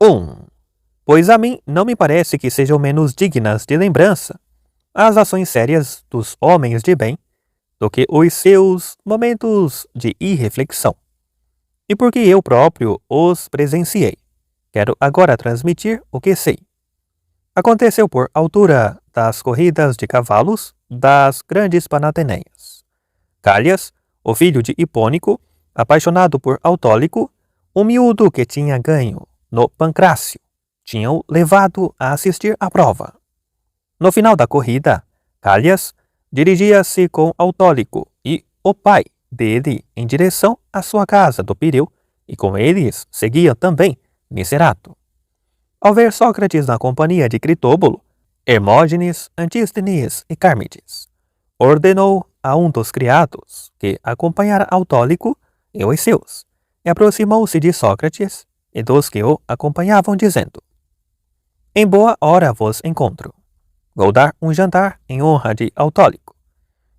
1. Pois a mim não me parece que sejam menos dignas de lembrança as ações sérias dos homens de bem do que os seus momentos de irreflexão. E porque eu próprio os presenciei, quero agora transmitir o que sei. Aconteceu por altura das corridas de cavalos das grandes Panateneias. Calhas, o filho de Hipônico, apaixonado por Autólico, o miúdo que tinha ganho no Pancrácio, tinham levado a assistir à prova. No final da corrida, Calhas dirigia-se com Autólico e o pai dele em direção à sua casa do Pireu, e com eles seguia também Nicerato. Ao ver Sócrates na companhia de Critóbulo, Hermógenes, Antístenes e Cármides, ordenou a um dos criados que acompanhara Autólico e os seus, e aproximou-se de Sócrates e dos que o acompanhavam, dizendo: Em boa hora vos encontro. Vou dar um jantar em honra de Autólico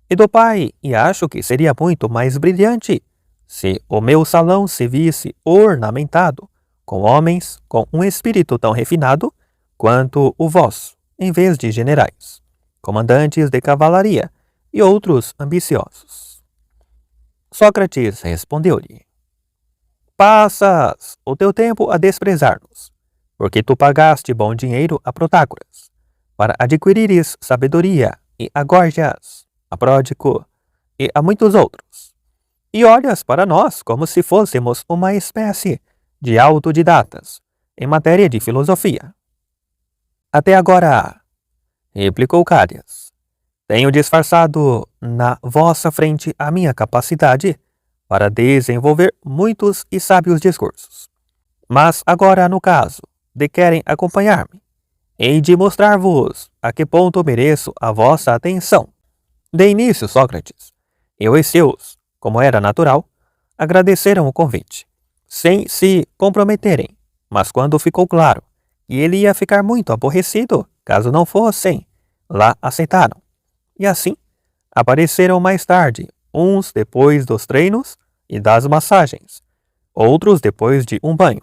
e do pai, e acho que seria muito mais brilhante se o meu salão se visse ornamentado com homens com um espírito tão refinado quanto o vosso, em vez de generais, comandantes de cavalaria e outros ambiciosos. Sócrates respondeu-lhe: Passas o teu tempo a desprezar-nos, porque tu pagaste bom dinheiro a Protágoras, para adquirires sabedoria e a Górgias, a Pródico e a muitos outros. E olhas para nós como se fôssemos uma espécie de autodidatas em matéria de filosofia. Até agora, replicou Calhas, tenho disfarçado na vossa frente a minha capacidade para desenvolver muitos e sábios discursos. Mas agora, no caso de querem acompanhar-me, hei de mostrar-vos a que ponto mereço a vossa atenção. De início, Sócrates e os seus, como era natural, agradeceram o convite, sem se comprometerem, mas quando ficou claro que ele ia ficar muito aborrecido caso não fossem, lá aceitaram. E assim, apareceram mais tarde, uns depois dos treinos e das massagens, outros depois de um banho.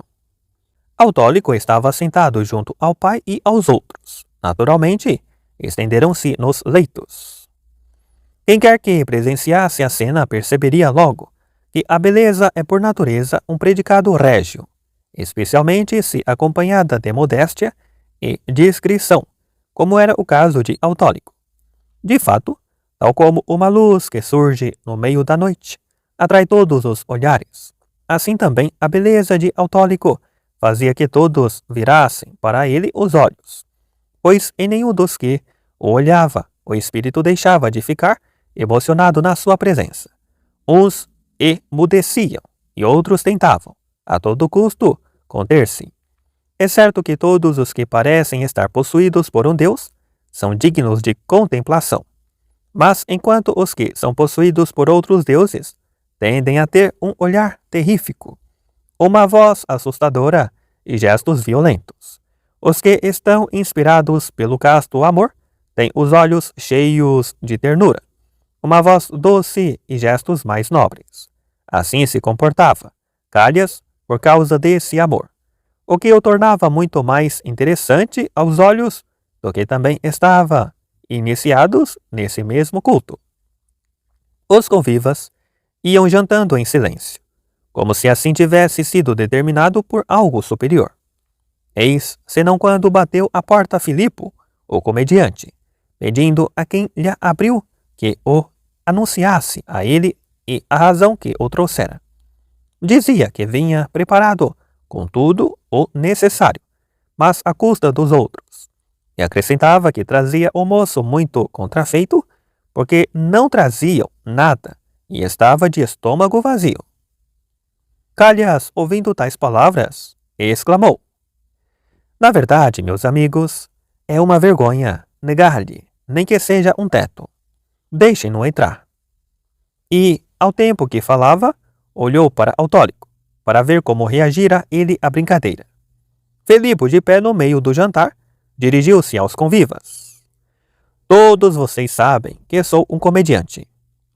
Autólico estava sentado junto ao pai e aos outros. Naturalmente, estenderam-se nos leitos. Quem quer que presenciasse a cena perceberia logo que a beleza é por natureza um predicado régio, especialmente se acompanhada de modéstia e discrição, como era o caso de Autólico. De fato, tal como uma luz que surge no meio da noite atrai todos os olhares, assim também a beleza de Autólico fazia que todos virassem para ele os olhos, pois em nenhum dos que o olhava o espírito deixava de ficar emocionado na sua presença. Uns emudeciam e outros tentavam, a todo custo, conter-se. É certo que todos os que parecem estar possuídos por um Deus são dignos de contemplação, mas enquanto os que são possuídos por outros deuses tendem a ter um olhar terrífico, uma voz assustadora e gestos violentos. Os que estão inspirados pelo casto amor têm os olhos cheios de ternura, uma voz doce e gestos mais nobres. Assim se comportava Calhas por causa desse amor, o que o tornava muito mais interessante aos olhos do que também estava iniciados nesse mesmo culto. Os convivas iam jantando em silêncio, como se assim tivesse sido determinado por algo superior. Eis, senão quando bateu à porta Filipo, o comediante, pedindo a quem lhe abriu que o anunciasse a ele e a razão que o trouxera. Dizia que vinha preparado com tudo o necessário, mas à custa dos outros, e acrescentava que trazia o moço muito contrafeito, porque não traziam nada e estava de estômago vazio. Calhas, ouvindo tais palavras, exclamou: Na verdade, meus amigos, é uma vergonha negar-lhe, nem que seja um teto. Deixem-no entrar. E, ao tempo que falava, olhou para Autólico, para ver como reagira ele à brincadeira. Filipe, de pé no meio do jantar, dirigiu-se aos convivas. Todos vocês sabem que sou um comediante.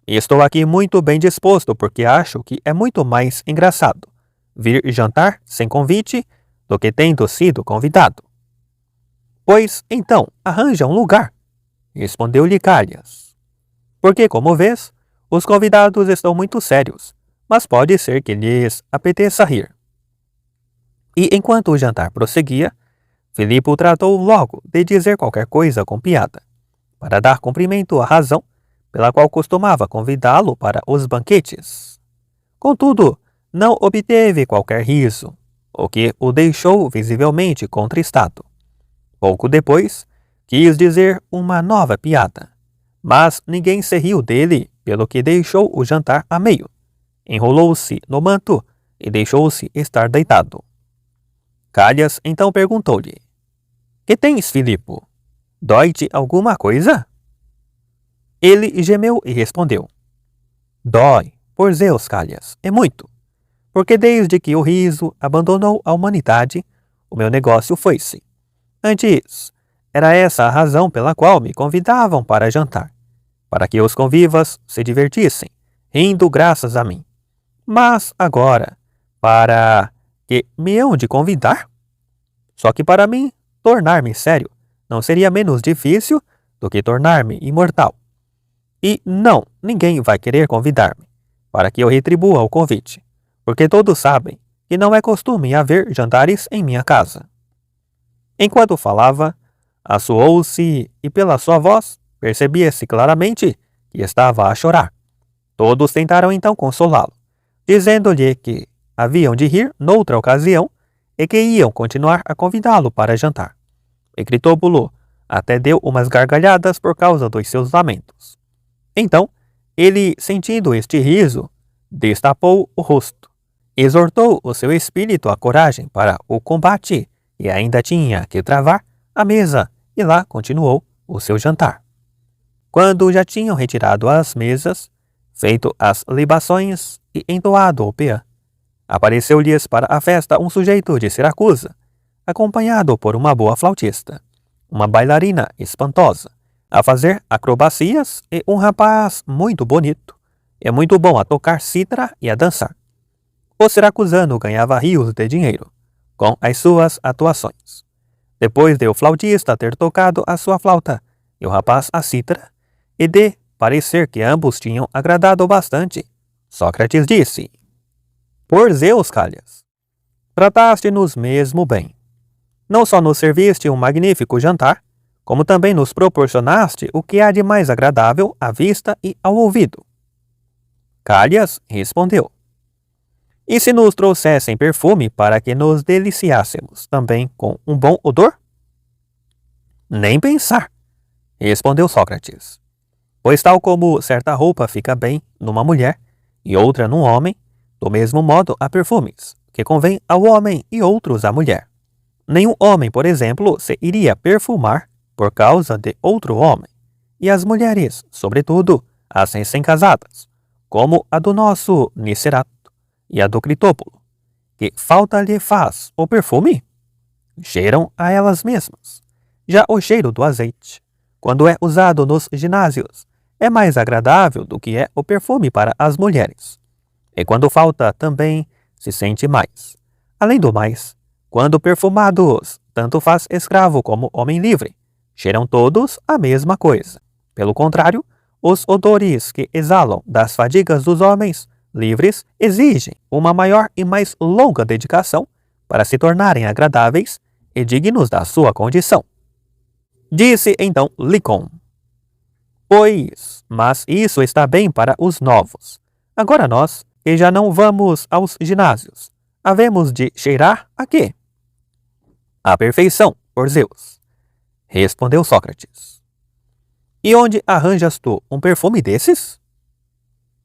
E estou aqui muito bem disposto porque acho que é muito mais engraçado vir jantar sem convite do que tendo sido convidado. Pois então arranja um lugar, respondeu-lhe Calhas. Porque, como vês, os convidados estão muito sérios, mas pode ser que lhes apeteça rir. E enquanto o jantar prosseguia, Filipe tratou logo de dizer qualquer coisa com piada, para dar cumprimento à razão pela qual costumava convidá-lo para os banquetes. Contudo, não obteve qualquer riso, o que o deixou visivelmente contristado. Pouco depois, quis dizer uma nova piada, mas ninguém se riu dele, pelo que deixou o jantar a meio, enrolou-se no manto e deixou-se estar deitado. Calhas então perguntou-lhe: Que tens, Filipe? Dói-te alguma coisa? Ele gemeu e respondeu: Dói, por Zeus, Calhas, é muito. Porque desde que o riso abandonou a humanidade, o meu negócio foi-se. Antes, era essa a razão pela qual me convidavam para jantar, para que os convivas se divertissem, rindo graças a mim. Mas agora, para que me hão de convidar? Só que para mim, tornar-me sério não seria menos difícil do que tornar-me imortal. E não, ninguém vai querer convidar-me, para que eu retribua o convite, porque todos sabem que não é costume haver jantares em minha casa. Enquanto falava, assoou-se e pela sua voz percebia-se claramente que estava a chorar. Todos tentaram então consolá-lo, dizendo-lhe que haviam de rir noutra ocasião e que iam continuar a convidá-lo para jantar. E Critóbulo até deu umas gargalhadas por causa dos seus lamentos. Então, ele, sentindo este riso, destapou o rosto, exortou o seu espírito à coragem para o combate e ainda tinha que travar a mesa e lá continuou o seu jantar. Quando já tinham retirado as mesas, feito as libações e entoado o peã, apareceu-lhes para a festa um sujeito de Siracusa, acompanhado por uma boa flautista, uma bailarina espantosa, a fazer acrobacias e um rapaz muito bonito, e muito bom a tocar cítara e a dançar. O siracusano ganhava rios de dinheiro com as suas atuações. Depois de o flautista ter tocado a sua flauta e o rapaz a cítara, e de parecer que ambos tinham agradado bastante, Sócrates disse: Por Zeus, Calhas, trataste-nos mesmo bem. Não só nos serviste um magnífico jantar, como também nos proporcionaste o que há de mais agradável à vista e ao ouvido. Calhas respondeu: E se nos trouxessem perfume para que nos deliciássemos também com um bom odor? Nem pensar, respondeu Sócrates. Pois tal como certa roupa fica bem numa mulher e outra num homem, do mesmo modo há perfumes, que convém ao homem e outros à mulher. Nenhum homem, por exemplo, se iria perfumar por causa de outro homem, e as mulheres, sobretudo, as recém-casadas, como a do nosso Nicerato e a do Critóbulo, que falta lhe faz o perfume? Cheiram a elas mesmas. Já o cheiro do azeite, quando é usado nos ginásios, é mais agradável do que é o perfume para as mulheres. E quando falta também se sente mais. Além do mais, quando perfumados, tanto faz escravo como homem livre, cheiram todos a mesma coisa. Pelo contrário, os odores que exalam das fadigas dos homens livres exigem uma maior e mais longa dedicação para se tornarem agradáveis e dignos da sua condição. Disse então Licon: Pois, mas isso está bem para os novos. Agora nós, que já não vamos aos ginásios, havemos de cheirar a quê? A perfeição, por Zeus, respondeu Sócrates. E onde arranjas tu um perfume desses?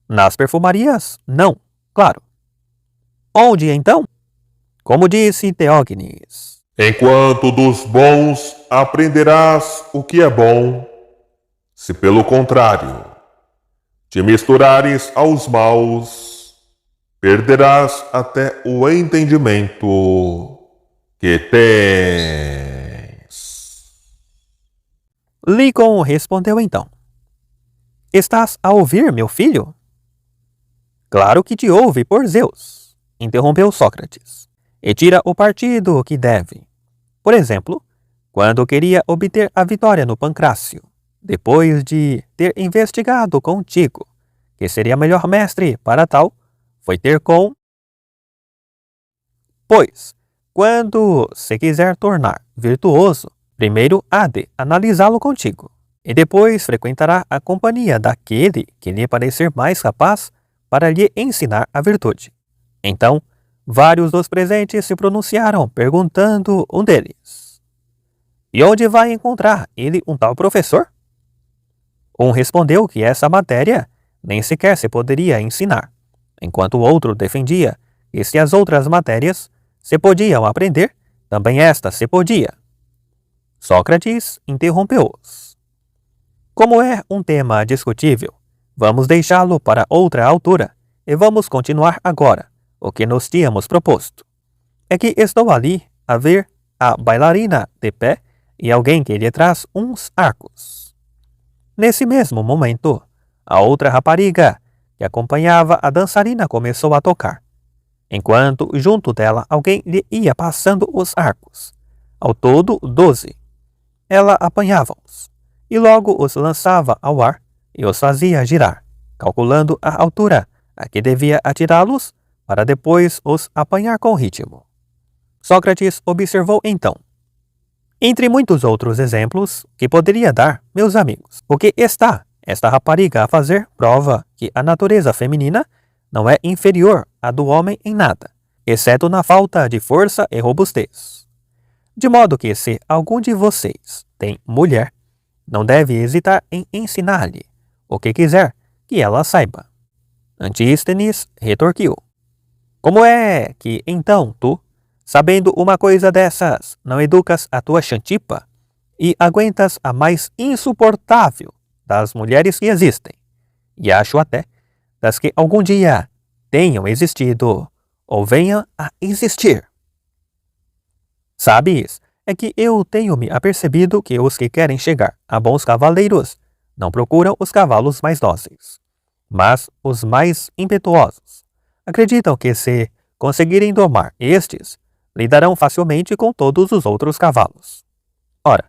Nas perfumarias? Não, claro. Onde então? Como disse Teógenes: Enquanto dos bons aprenderás o que é bom, se pelo contrário te misturares aos maus, perderás até o entendimento que tens. Licon respondeu então: Estás a ouvir, meu filho? Claro que te ouve, por Zeus, interrompeu Sócrates. e tira o partido que deve. Por exemplo, quando queria obter a vitória no Pancrácio, depois de ter investigado contigo que seria melhor mestre para tal, foi ter com. Pois, quando se quiser tornar virtuoso, primeiro há de analisá-lo contigo, e depois frequentará a companhia daquele que lhe parecer mais capaz para lhe ensinar a virtude. Então, vários dos presentes se pronunciaram, perguntando um deles: E onde vai encontrar ele um tal professor? Um respondeu que essa matéria nem sequer se poderia ensinar, enquanto o outro defendia que se as outras matérias se podiam aprender, também esta se podia. Sócrates interrompeu-os. Como é um tema discutível, vamos deixá-lo para outra altura e vamos continuar agora o que nos tínhamos proposto. É que estou ali a ver a bailarina de pé e alguém que lhe traz uns arcos. Nesse mesmo momento, a outra rapariga que acompanhava a dançarina começou a tocar, enquanto junto dela alguém lhe ia passando os arcos. Ao todo, 12. Ela apanhava-os, e logo os lançava ao ar e os fazia girar, calculando a altura a que devia atirá-los para depois os apanhar com ritmo. Sócrates observou então, entre muitos outros exemplos que poderia dar, meus amigos, o que está esta rapariga a fazer prova que a natureza feminina não é inferior à do homem em nada, exceto na falta de força e robustez. De modo que se algum de vocês tem mulher, não deve hesitar em ensinar-lhe o que quiser que ela saiba. Antístenes retorquiu. Como é que, então, tu, sabendo uma coisa dessas, não educas a tua Xantipa e aguentas a mais insuportável das mulheres que existem, e acho até das que algum dia tenham existido ou venham a existir? Sabes, é que eu tenho me apercebido que os que querem chegar a bons cavaleiros não procuram os cavalos mais dóceis, mas os mais impetuosos. Acreditam que se conseguirem domar estes, lidarão facilmente com todos os outros cavalos. Ora,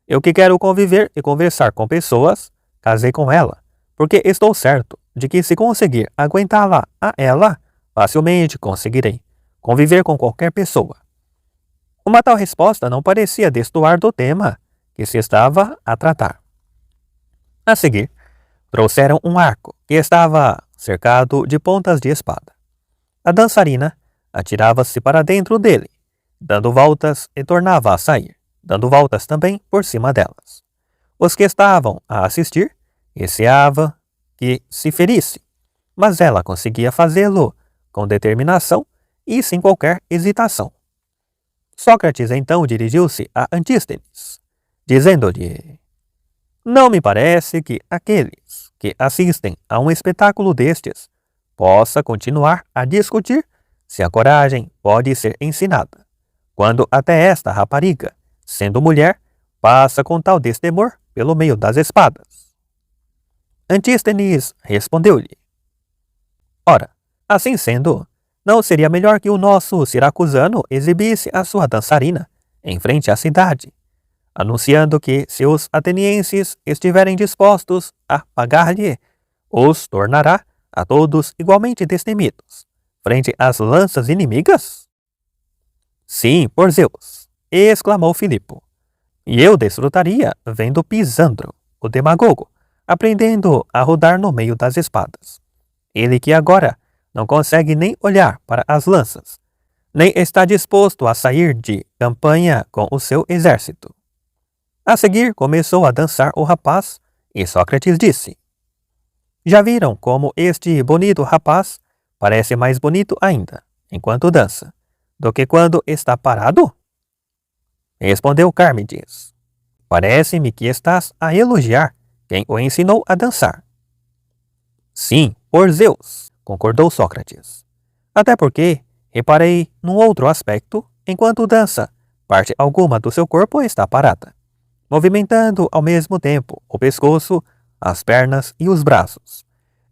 eu que quero conviver e conversar com pessoas, casei com ela, porque estou certo de que se conseguir aguentá-la a ela, facilmente conseguirei conviver com qualquer pessoa. Uma tal resposta não parecia destoar do tema que se estava a tratar. A seguir, trouxeram um arco que estava cercado de pontas de espada. A dançarina atirava-se para dentro dele, dando voltas e tornava a sair, dando voltas também por cima delas. Os que estavam a assistir receavam que se ferisse, mas ela conseguia fazê-lo com determinação e sem qualquer hesitação. Sócrates então dirigiu-se a Antístenes, dizendo-lhe: Não me parece que aqueles que assistem a um espetáculo destes possa continuar a discutir se a coragem pode ser ensinada, quando até esta rapariga, sendo mulher, passa com tal destemor pelo meio das espadas. Antístenes respondeu-lhe: Ora, assim sendo, não seria melhor que o nosso siracusano exibisse a sua dançarina em frente à cidade, anunciando que, se os atenienses estiverem dispostos a pagar-lhe, os tornará a todos igualmente destemidos, frente às lanças inimigas? Sim, por Zeus, exclamou Filipo. E eu desfrutaria vendo Pisandro, o demagogo, aprendendo a rodar no meio das espadas. Ele que agora não consegue nem olhar para as lanças, nem está disposto a sair de campanha com o seu exército. A seguir começou a dançar o rapaz, e Sócrates disse: Já viram como este bonito rapaz parece mais bonito ainda, enquanto dança, do que quando está parado? Respondeu Carmides: Parece-me que estás a elogiar quem o ensinou a dançar. Sim, por Zeus, concordou Sócrates. Até porque reparei num outro aspecto: enquanto dança, parte alguma do seu corpo está parada, movimentando ao mesmo tempo o pescoço, as pernas e os braços,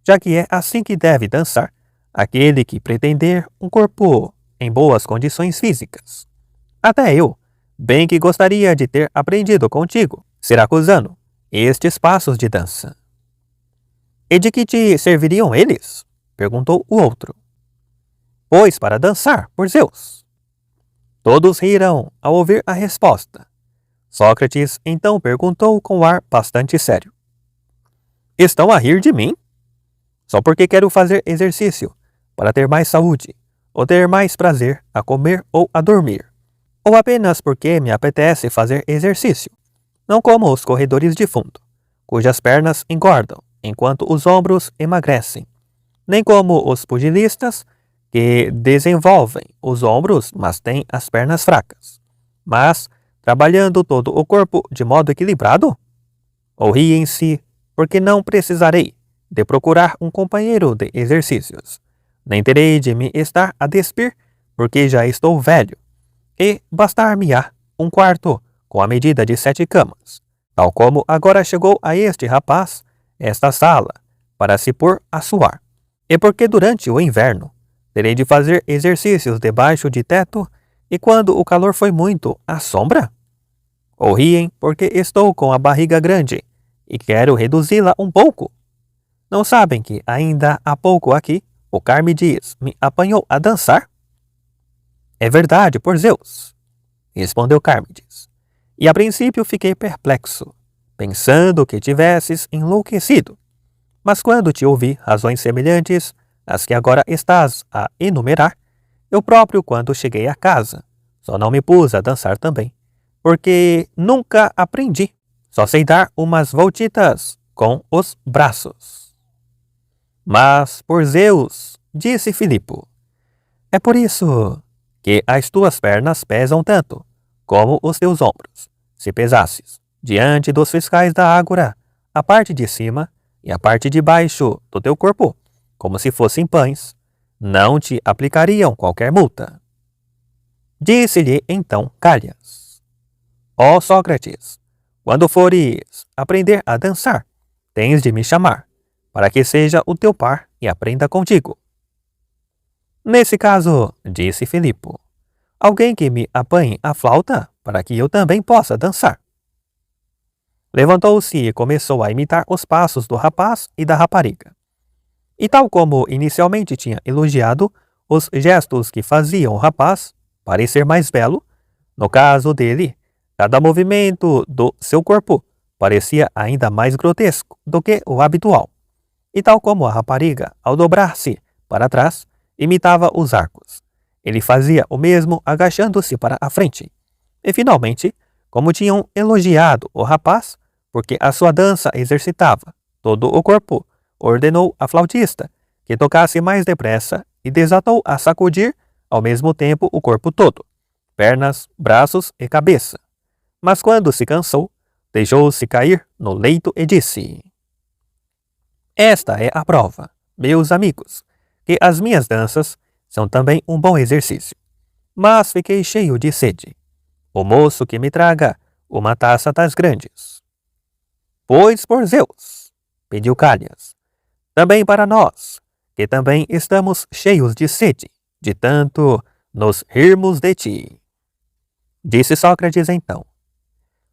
já que é assim que deve dançar aquele que pretender um corpo em boas condições físicas. Até eu, bem que gostaria de ter aprendido contigo, Siracusano, estes passos de dança. E de que te serviriam eles? Perguntou o outro. Pois para dançar, por Zeus. Todos riram ao ouvir a resposta. Sócrates então perguntou com ar bastante sério. Estão a rir de mim? Só porque quero fazer exercício, para ter mais saúde, ou ter mais prazer a comer ou a dormir. Ou apenas porque me apetece fazer exercício, não como os corredores de fundo, cujas pernas engordam, enquanto os ombros emagrecem, nem como os pugilistas, que desenvolvem os ombros, mas têm as pernas fracas, mas trabalhando todo o corpo de modo equilibrado? Ou riem-se, porque não precisarei de procurar um companheiro de exercícios, nem terei de me estar a despir, porque já estou velho, e bastar-me-á um quarto com a medida de 7 camas, tal como agora chegou a este rapaz esta sala, para se pôr a suar. E porque durante o inverno terei de fazer exercícios debaixo de teto, e quando o calor foi muito, à sombra? Ou riem porque estou com a barriga grande e quero reduzi-la um pouco? Não sabem que ainda há pouco aqui o Carmides me apanhou a dançar? É verdade, por Zeus, respondeu Carmides. E a princípio fiquei perplexo, pensando que tivesses enlouquecido. Mas quando te ouvi razões semelhantes às que agora estás a enumerar, eu próprio, quando cheguei a casa, só não me pus a dançar também, porque nunca aprendi, só sei dar umas voltitas com os braços. Mas, por Zeus, disse Filipo, é por isso que as tuas pernas pesam tanto, como os teus ombros. Se pesasses diante dos fiscais da ágora, a parte de cima e a parte de baixo do teu corpo, como se fossem pães, não te aplicariam qualquer multa. Disse-lhe então Calhas, ó Sócrates, quando fores aprender a dançar, tens de me chamar, para que seja o teu par e aprenda contigo. Nesse caso, disse Filipo, alguém que me apanhe a flauta, para que eu também possa dançar. Levantou-se e começou a imitar os passos do rapaz e da rapariga. E tal como inicialmente tinha elogiado os gestos que faziam o rapaz parecer mais belo, no caso dele, cada movimento do seu corpo parecia ainda mais grotesco do que o habitual. E tal como a rapariga, ao dobrar-se para trás, imitava os arcos, ele fazia o mesmo agachando-se para a frente. E finalmente, como tinham elogiado o rapaz, porque a sua dança exercitava todo o corpo, ordenou a flautista que tocasse mais depressa e desatou a sacudir ao mesmo tempo o corpo todo, pernas, braços e cabeça. Mas quando se cansou, deixou-se cair no leito e disse: Esta é a prova, meus amigos, que as minhas danças são também um bom exercício. Mas fiquei cheio de sede. O moço que me traga uma taça das grandes. Pois por Zeus, pediu Calhas, também para nós, que também estamos cheios de sede, de tanto nos rirmos de ti. Disse Sócrates então,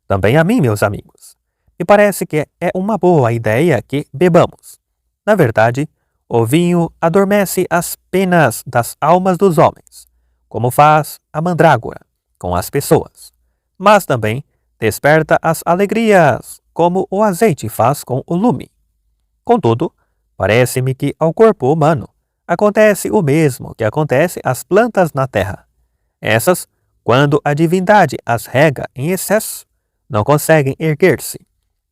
também a mim, meus amigos, me parece que é uma boa ideia que bebamos. Na verdade, o vinho adormece as penas das almas dos homens, como faz a mandrágora com as pessoas, mas também desperta as alegrias, como o azeite faz com o lume. Contudo, parece-me que ao corpo humano acontece o mesmo que acontece às plantas na terra. Essas, quando a divindade as rega em excesso, não conseguem erguer-se,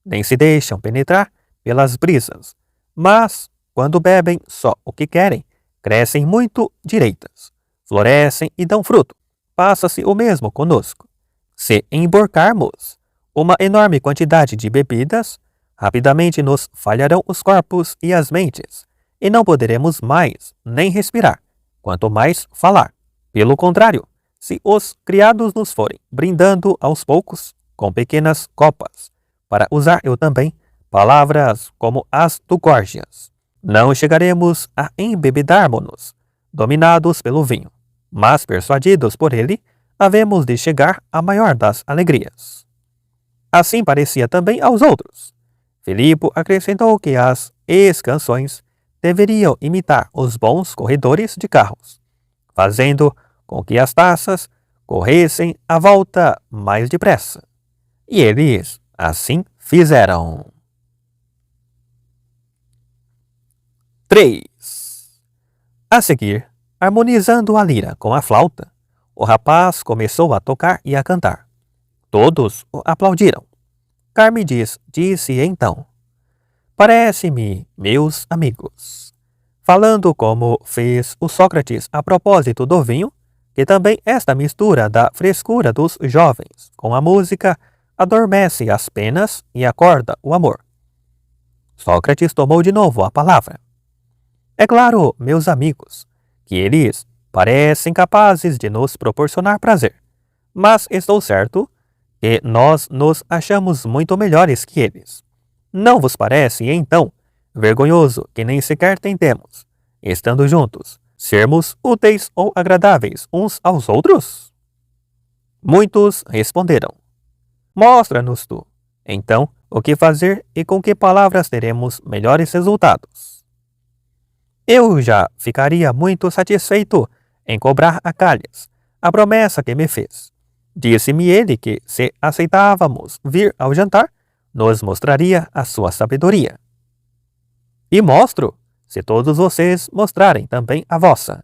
nem se deixam penetrar pelas brisas, mas, quando bebem só o que querem, crescem muito direitas, florescem e dão fruto. Passa-se o mesmo conosco. Se emborcarmos uma enorme quantidade de bebidas, rapidamente nos falharão os corpos e as mentes, e não poderemos mais nem respirar, quanto mais falar. Pelo contrário, se os criados nos forem brindando aos poucos, com pequenas copas, para usar eu também palavras como as do Górgias, não chegaremos a embebedar-mo-nos, dominados pelo vinho, mas persuadidos por ele, havemos de chegar à maior das alegrias. Assim parecia também aos outros. Filipe acrescentou que as ex-canções deveriam imitar os bons corredores de carros, fazendo com que as taças corressem à volta mais depressa. E eles assim fizeram. 3. A seguir, harmonizando a lira com a flauta, o rapaz começou a tocar e a cantar. Todos o aplaudiram. Carmides disse então: Parece-me, meus amigos, falando como fez o Sócrates a propósito do vinho, que também esta mistura da frescura dos jovens com a música adormece as penas e acorda o amor. Sócrates tomou de novo a palavra. É claro, meus amigos, que eles parecem capazes de nos proporcionar prazer, mas estou certo que nós nos achamos muito melhores que eles. Não vos parece, então, vergonhoso que nem sequer tentemos, estando juntos, sermos úteis ou agradáveis uns aos outros? Muitos responderam: Mostra-nos tu, então, o que fazer e com que palavras teremos melhores resultados. Eu já ficaria muito satisfeito em cobrar a Calhas a promessa que me fez. Disse-me ele que, se aceitávamos vir ao jantar, nos mostraria a sua sabedoria. E mostro, se todos vocês mostrarem também a vossa.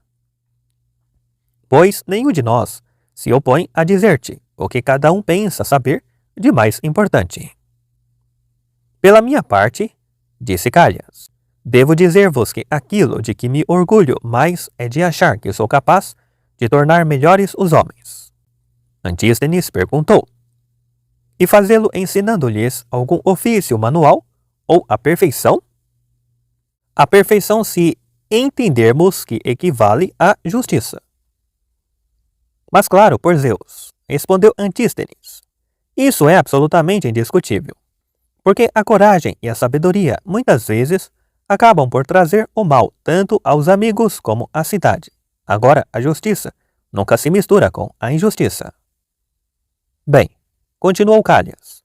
Pois nenhum de nós se opõe a dizer-te o que cada um pensa saber de mais importante. Pela minha parte, disse Calhas, devo dizer-vos que aquilo de que me orgulho mais é de achar que sou capaz de tornar melhores os homens. Antístenes perguntou: E fazê-lo ensinando-lhes algum ofício manual ou a perfeição? A perfeição se entendermos que equivale à justiça. Mas claro, por Zeus, respondeu Antístenes, isso é absolutamente indiscutível, porque a coragem e a sabedoria muitas vezes acabam por trazer o mal tanto aos amigos como à cidade. Agora, a justiça nunca se mistura com a injustiça. Bem, continuou Calhas,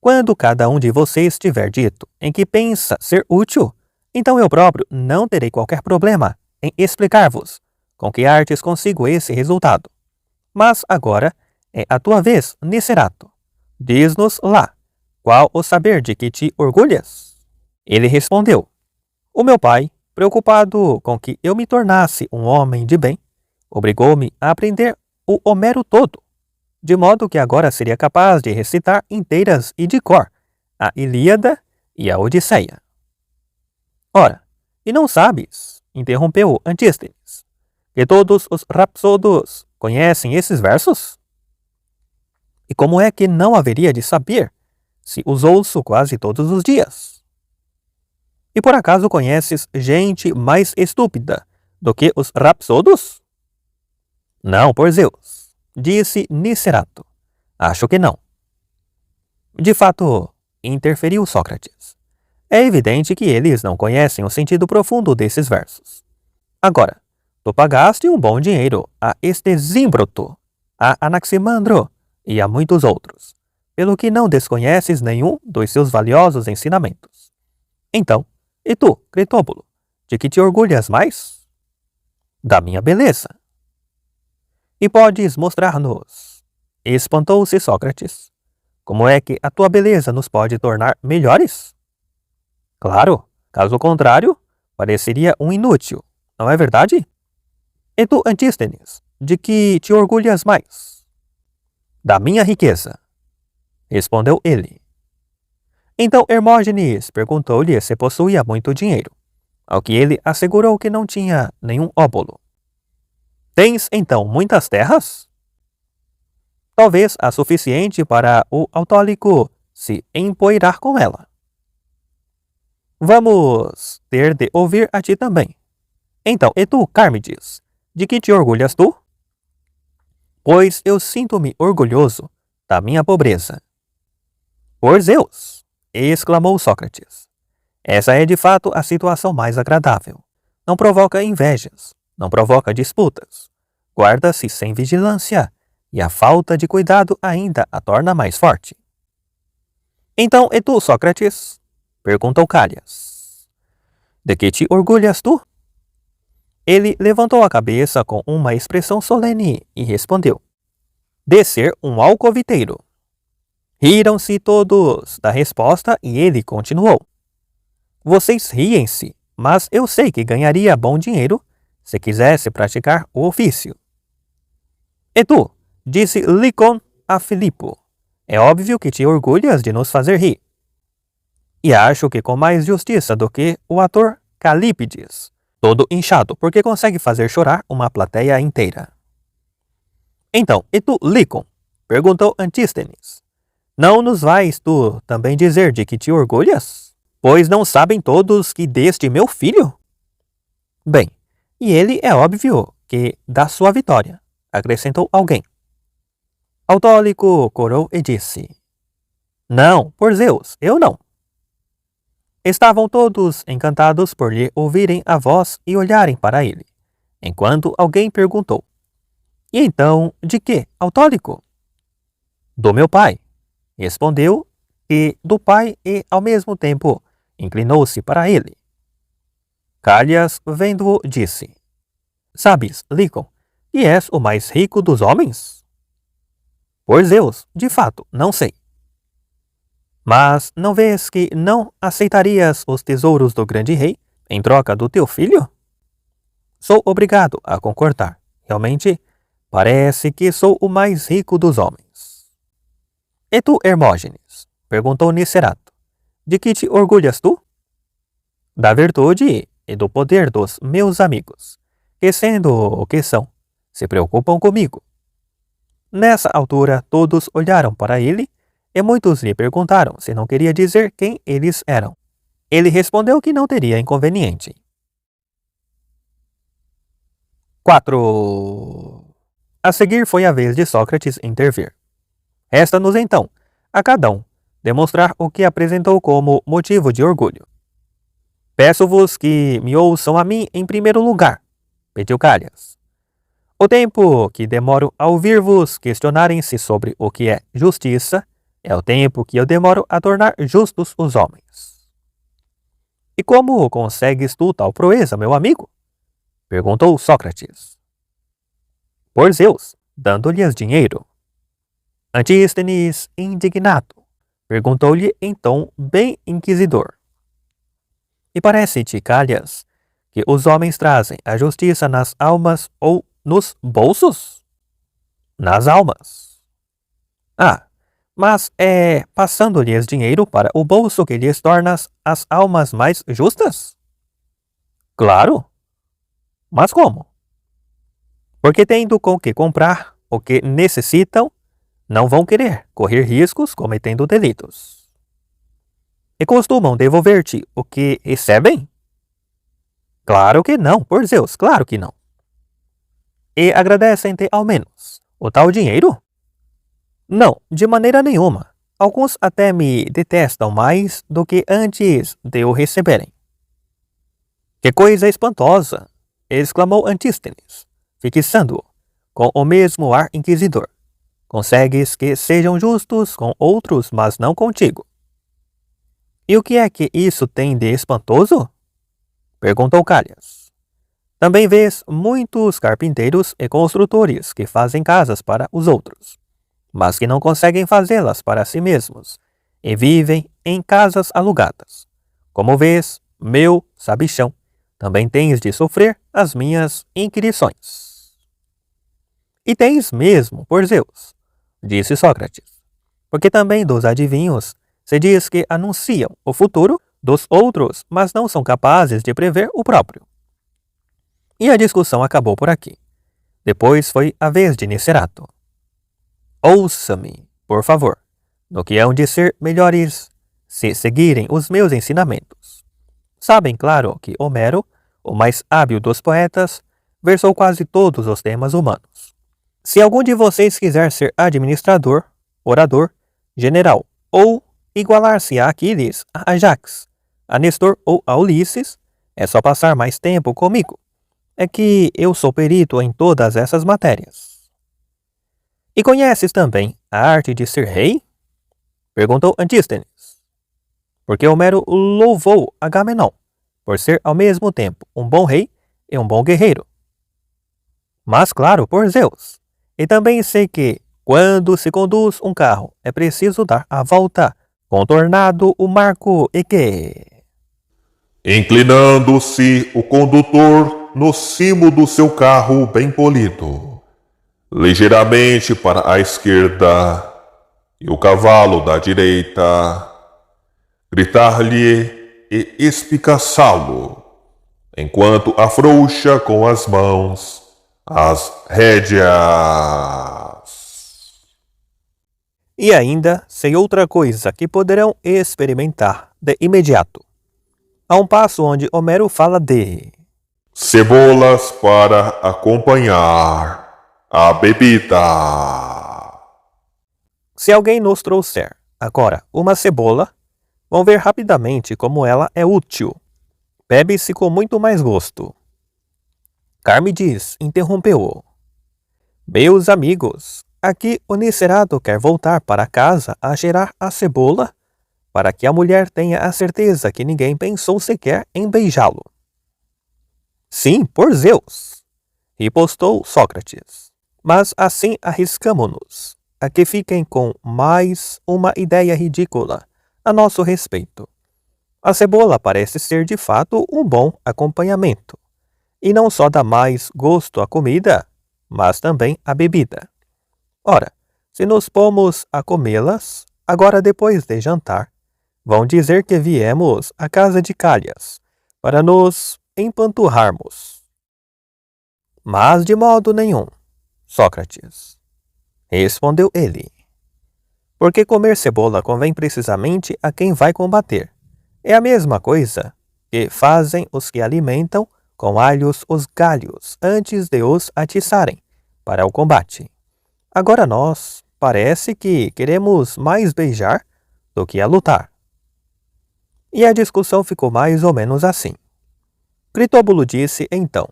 quando cada um de vocês tiver dito em que pensa ser útil, então eu próprio não terei qualquer problema em explicar-vos com que artes consigo esse resultado. Mas agora é a tua vez, Nicerato. Diz-nos lá, qual o saber de que te orgulhas? Ele respondeu: O meu pai, preocupado com que eu me tornasse um homem de bem, obrigou-me a aprender o Homero todo, de modo que agora seria capaz de recitar inteiras e de cor a Ilíada e a Odisseia. Ora, e não sabes, interrompeu Antístenes, que todos os rapsodos conhecem esses versos? E como é que não haveria de saber, se os ouço quase todos os dias? E por acaso conheces gente mais estúpida do que os rapsodos? Não, por Zeus, disse Nicerato. Acho que não. De fato, interferiu Sócrates. É evidente que eles não conhecem o sentido profundo desses versos. Agora, tu pagaste um bom dinheiro a Estesímbroto, a Anaximandro e a muitos outros, pelo que não desconheces nenhum dos seus valiosos ensinamentos. Então, e tu, Critóbulo, de que te orgulhas mais? Da minha beleza. E podes mostrar-nos, espantou-se Sócrates, como é que a tua beleza nos pode tornar melhores? Claro, caso contrário, pareceria um inútil, não é verdade? E tu, Antístenes, de que te orgulhas mais? Da minha riqueza, respondeu ele. Então Hermógenes perguntou-lhe se possuía muito dinheiro, ao que ele assegurou que não tinha nenhum óbolo. Tens então muitas terras? Talvez a suficiente para o autólico se empoeirar com ela. Vamos ter de ouvir a ti também. Então, e tu, Carmides, de que te orgulhas tu? Pois eu sinto-me orgulhoso da minha pobreza. Por Zeus! Exclamou Sócrates. Essa é de fato a situação mais agradável. Não provoca invejas, não provoca disputas. guarda-se sem vigilância, e a falta de cuidado ainda a torna mais forte. Então, e tu, Sócrates? Perguntou Callias. De que te orgulhas tu? Ele levantou a cabeça com uma expressão solene e respondeu: de ser um alcoviteiro. Riram-se todos da resposta e ele continuou: vocês riem-se, mas eu sei que ganharia bom dinheiro se quisesse praticar o ofício. E tu, disse Licon a Filipo, é óbvio que te orgulhas de nos fazer rir. E acho que com mais justiça do que o ator Calípides, todo inchado porque consegue fazer chorar uma plateia inteira. Então, e tu, Licon? Perguntou Antístenes. Não nos vais tu também dizer de que te orgulhas? Pois não sabem todos que deste meu filho? Bem, e ele é óbvio que da sua vitória, acrescentou alguém. Autólico corou e disse: não, por Zeus, eu não. Estavam todos encantados por lhe ouvirem a voz e olharem para ele, enquanto alguém perguntou: e então, de que, Autólico? Do meu pai, respondeu, e do pai e, ao mesmo tempo, inclinou-se para ele. Callias, vendo-o, disse: sabes, Licon, que és o mais rico dos homens? Por Zeus, de fato, não sei. Mas não vês que não aceitarias os tesouros do grande rei em troca do teu filho? Sou obrigado a concordar. Realmente, parece que sou o mais rico dos homens. E tu, Hermógenes? Perguntou Nicerato. De que te orgulhas tu? Da virtude e do poder dos meus amigos, que sendo o que são, se preocupam comigo. Nessa altura, todos olharam para ele e muitos lhe perguntaram se não queria dizer quem eles eram. Ele respondeu que não teria inconveniente. 4. A seguir foi a vez de Sócrates intervir. Resta-nos então, a cada um, demonstrar o que apresentou como motivo de orgulho. Peço-vos que me ouçam a mim em primeiro lugar, pediu Callias. O tempo que demoro a ouvir-vos questionarem-se sobre o que é justiça é o tempo que eu demoro a tornar justos os homens. E como consegues tu tal proeza, meu amigo? Perguntou Sócrates. Por Zeus, dando-lhes dinheiro. Antístenes, indignado, perguntou-lhe em tom bem inquisidor. E parece-te, Callias, que os homens trazem a justiça nas almas ou nos bolsos? Nas almas. Ah, mas é passando-lhes dinheiro para o bolso que lhes tornas as almas mais justas? Claro. Mas como? Porque tendo com que comprar o que necessitam, não vão querer correr riscos cometendo delitos. E costumam devolver-te o que recebem? Claro que não, por Zeus, claro que não. E agradecem-te ao menos o tal dinheiro? Não, de maneira nenhuma. Alguns até me detestam mais do que antes de o receberem. Que coisa espantosa! Exclamou Antístenes, fixando-o com o mesmo ar inquisidor. Consegues que sejam justos com outros, mas não contigo. E o que é que isso tem de espantoso? Perguntou Callias. Também vês muitos carpinteiros e construtores que fazem casas para os outros, mas que não conseguem fazê-las para si mesmos, e vivem em casas alugadas. Como vês, meu sabichão, também tens de sofrer as minhas inquirições. E tens mesmo, por Zeus, disse Sócrates, porque também dos adivinhos se diz que anunciam o futuro dos outros, mas não são capazes de prever o próprio. E a discussão acabou por aqui. Depois foi a vez de Nicerato. Ouça-me, por favor, no que hão de ser melhores se seguirem os meus ensinamentos. Sabem, claro, que Homero, o mais hábil dos poetas, versou quase todos os temas humanos. Se algum de vocês quiser ser administrador, orador, general ou igualar-se a Aquiles, a Ajax, a Nestor ou a Ulisses, é só passar mais tempo comigo. é que eu sou perito em todas essas matérias. E conheces também a arte de ser rei? Perguntou Antístenes. Porque Homero louvou Agamenon por ser ao mesmo tempo um bom rei e um bom guerreiro. Mas claro, por Zeus. E também sei que, quando se conduz um carro, é preciso dar a volta, contornado o marco e que... Inclinando-se o condutor no cimo do seu carro bem polido, ligeiramente para a esquerda, e o cavalo da direita, gritar-lhe e espicaçá-lo, enquanto afrouxa com as mãos as rédeas. E ainda sei outra coisa que poderão experimentar de imediato. Há um passo onde Homero fala de... Cebolas para acompanhar a bebida. Se alguém nos trouxer agora uma cebola, vão ver rapidamente como ela é útil. Bebe-se com muito mais gosto. Carmides interrompeu-o. Meus amigos, aqui o Nicerato quer voltar para casa a gerar a cebola, para que a mulher tenha a certeza que ninguém pensou sequer em beijá-lo. Sim, por Zeus, ripostou Sócrates. Mas assim arriscamo-nos a que fiquem com mais uma ideia ridícula a nosso respeito. A cebola parece ser de fato um bom acompanhamento, e não só dá mais gosto à comida, mas também à bebida. Ora, se nos pomos a comê-las, agora depois de jantar, vão dizer que viemos à casa de Calhas para nos empanturrarmos. Mas de modo nenhum, Sócrates, respondeu ele. Porque comer cebola convém precisamente a quem vai combater. É a mesma coisa que fazem os que alimentam com alhos os galhos antes de os atiçarem para o combate. Agora nós parece que queremos mais beijar do que a lutar. E a discussão ficou mais ou menos assim. Cristóbulo disse então: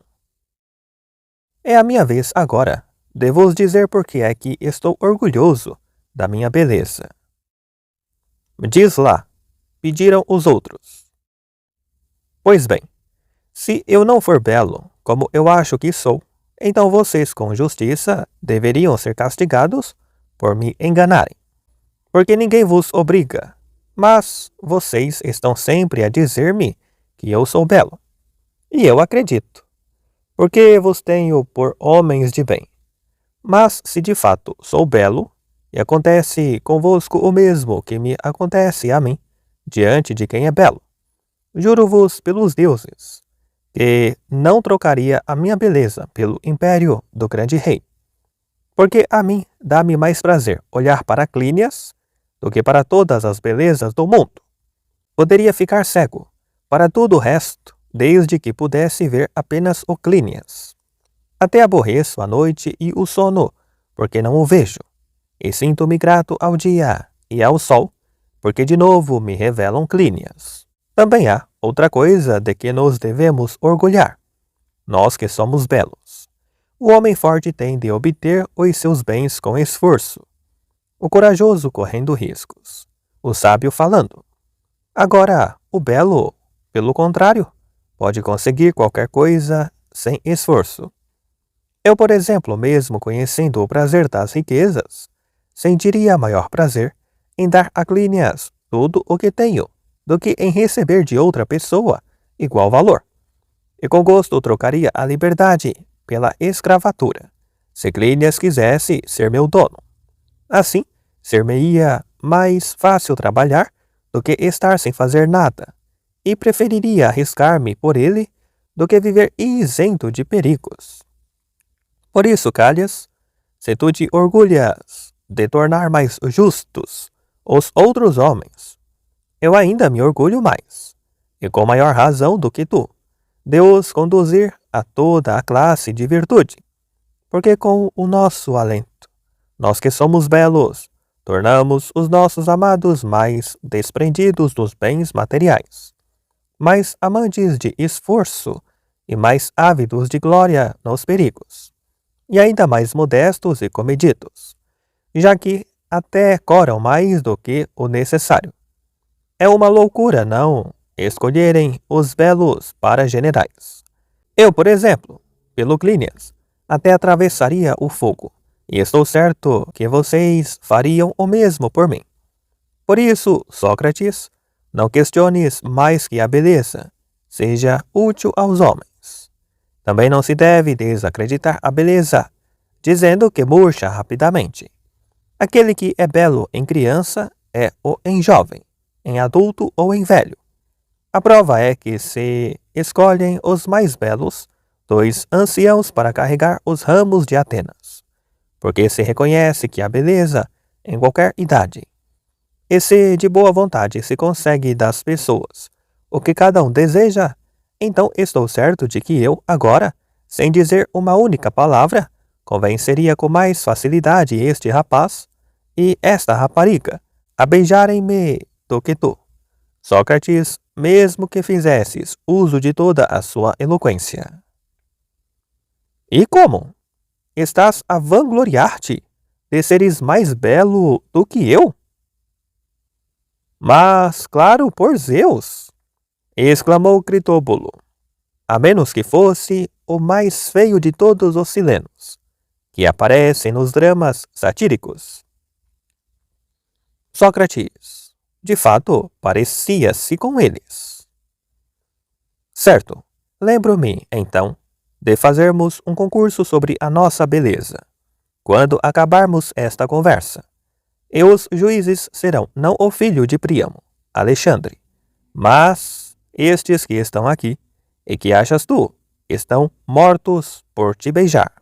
é a minha vez agora de vos dizer por que é que estou orgulhoso da minha beleza. Diz lá, pediram os outros. Pois bem, se eu não for belo, como eu acho que sou, então vocês com justiça deveriam ser castigados por me enganarem. Porque ninguém vos obriga, mas vocês estão sempre a dizer-me que eu sou belo. E eu acredito, porque vos tenho por homens de bem. Mas se de fato sou belo, e acontece convosco o mesmo que me acontece a mim, diante de quem é belo, juro-vos pelos deuses, que não trocaria a minha beleza pelo império do grande rei. Porque a mim dá-me mais prazer olhar para Clínias do que para todas as belezas do mundo. Poderia ficar cego para todo o resto, desde que pudesse ver apenas o Clínias. Até aborreço a noite e o sono, porque não o vejo, e sinto-me grato ao dia e ao sol, porque de novo me revelam Clínias. Também há outra coisa de que nos devemos orgulhar, nós que somos belos. O homem forte tem de obter os seus bens com esforço, o corajoso correndo riscos, o sábio falando. Agora, o belo, pelo contrário, pode conseguir qualquer coisa sem esforço. Eu, por exemplo, mesmo conhecendo o prazer das riquezas, sentiria maior prazer em dar a Clínias tudo o que tenho, do que em receber de outra pessoa igual valor. E com gosto trocaria a liberdade pela escravatura, se Clínias quisesse ser meu dono. Assim, ser-me-ia mais fácil trabalhar do que estar sem fazer nada, e preferiria arriscar-me por ele do que viver isento de perigos. Por isso, Calhas, se tu te orgulhas de tornar mais justos os outros homens, eu ainda me orgulho mais, e com maior razão do que tu, de os conduzir a toda a classe de virtude, porque com o nosso alento, nós que somos belos, tornamos os nossos amados mais desprendidos dos bens materiais, mais amantes de esforço e mais ávidos de glória nos perigos, e ainda mais modestos e comedidos, já que até coram mais do que o necessário. É uma loucura não escolherem os belos para generais. Eu, por exemplo, pelo Clínias, até atravessaria o fogo, e estou certo que vocês fariam o mesmo por mim. Por isso, Sócrates, não questiones mais que a beleza seja útil aos homens. Também não se deve desacreditar a beleza, dizendo que murcha rapidamente. Aquele que é belo em criança é o em jovem, em adulto ou em velho. A prova é que se escolhem os mais belos, 2 anciãos para carregar os ramos de Atenas, porque se reconhece que a beleza, em qualquer idade, e se de boa vontade se consegue das pessoas o que cada um deseja, então estou certo de que eu, agora, sem dizer uma única palavra, convenceria com mais facilidade este rapaz e esta rapariga a beijarem-me do que tu, Sócrates, mesmo que fizesses uso de toda a sua eloquência. E como? Estás a vangloriar-te de seres mais belo do que eu? Mas, claro, por Zeus! Exclamou Critóbulo. A menos que fosse o mais feio de todos os silenos, que aparecem nos dramas satíricos. Sócrates, de fato, parecia-se com eles. Certo, lembro-me, então, de fazermos um concurso sobre a nossa beleza, quando acabarmos esta conversa. E os juízes serão não o filho de Príamo, Alexandre, mas estes que estão aqui, e que achas tu, estão mortos por te beijar.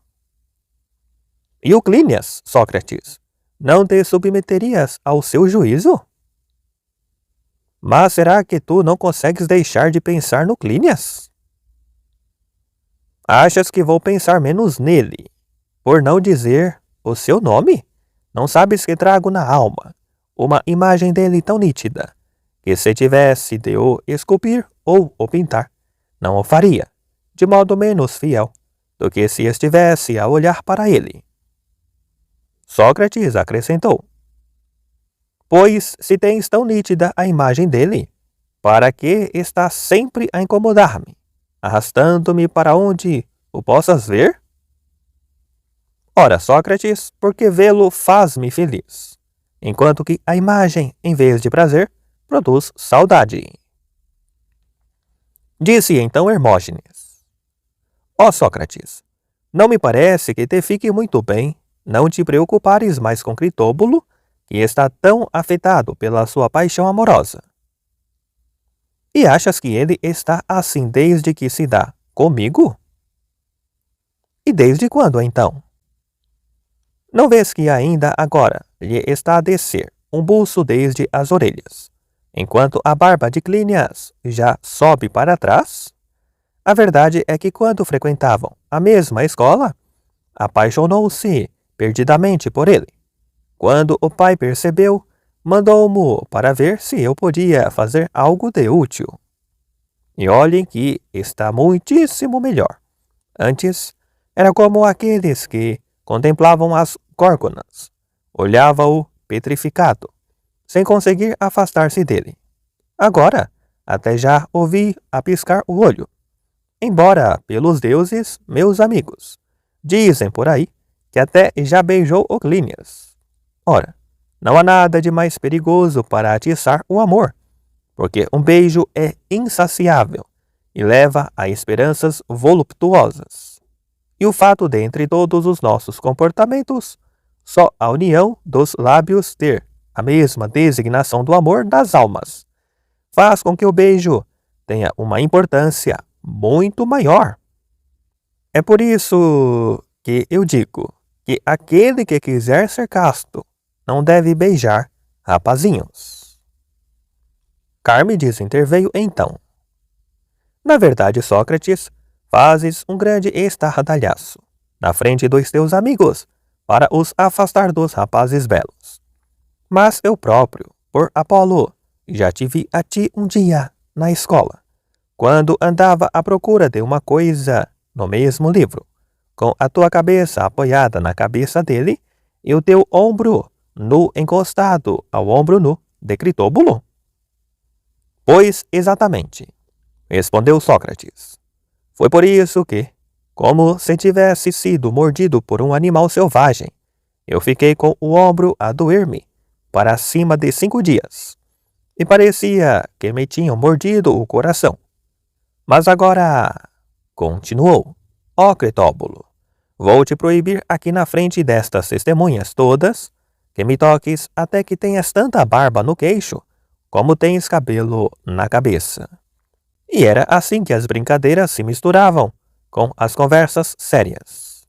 E o Clínias, Sócrates, não te submeterias ao seu juízo? Mas será que tu não consegues deixar de pensar no Clínias? Achas que vou pensar menos nele, por não dizer o seu nome? Não sabes que trago na alma uma imagem dele tão nítida, que se tivesse de o esculpir ou o pintar, não o faria, de modo menos fiel, do que se estivesse a olhar para ele. Sócrates acrescentou: Pois se tens tão nítida a imagem dele, para que estás sempre a incomodar-me, arrastando-me para onde o possas ver? Ora, Sócrates, porque vê-lo faz-me feliz, enquanto que a imagem, em vez de prazer, produz saudade. Disse então Hermógenes: Ó Sócrates, não me parece que te fique muito bem não te preocupares mais com Critóbulo, que está tão afetado pela sua paixão amorosa. E achas que ele está assim desde que se dá comigo? E desde quando, então? Não vês que ainda agora lhe está a descer um buço desde as orelhas, enquanto a barba de Clínias já sobe para trás? A verdade é que quando frequentavam a mesma escola, apaixonou-se perdidamente por ele. Quando o pai percebeu, mandou-mo para ver se eu podia fazer algo de útil. E olhem que está muitíssimo melhor. Antes, era como aqueles que contemplavam as górgonas. Olhava-o petrificado, sem conseguir afastar-se dele. Agora, até já ouvi a piscar o olho. Embora, pelos deuses, meus amigos, dizem por aí que até já beijou o Clínias. Ora, não há nada de mais perigoso para atiçar o amor, porque um beijo é insaciável e leva a esperanças voluptuosas. E o fato de, entre todos os nossos comportamentos, só a união dos lábios ter a mesma designação do amor das almas faz com que o beijo tenha uma importância muito maior. É por isso que eu digo que aquele que quiser ser casto não deve beijar rapazinhos. Carmides interveio então. Na verdade, Sócrates, fazes um grande estardalhaço na frente dos teus amigos para os afastar dos rapazes belos. Mas eu próprio, por Apolo, já te vi a ti um dia na escola, quando andava à procura de uma coisa no mesmo livro, com a tua cabeça apoiada na cabeça dele e o teu ombro nu encostado ao ombro nu de Cristóbulo? Pois exatamente, respondeu Sócrates. Foi por isso que, como se tivesse sido mordido por um animal selvagem, eu fiquei com o ombro a doer-me para cima de 5 dias, e parecia que me tinham mordido o coração. Mas agora, continuou, ó Cristóbulo, vou te proibir aqui na frente destas testemunhas todas que me toques até que tenhas tanta barba no queixo como tens cabelo na cabeça. E era assim que as brincadeiras se misturavam com as conversas sérias.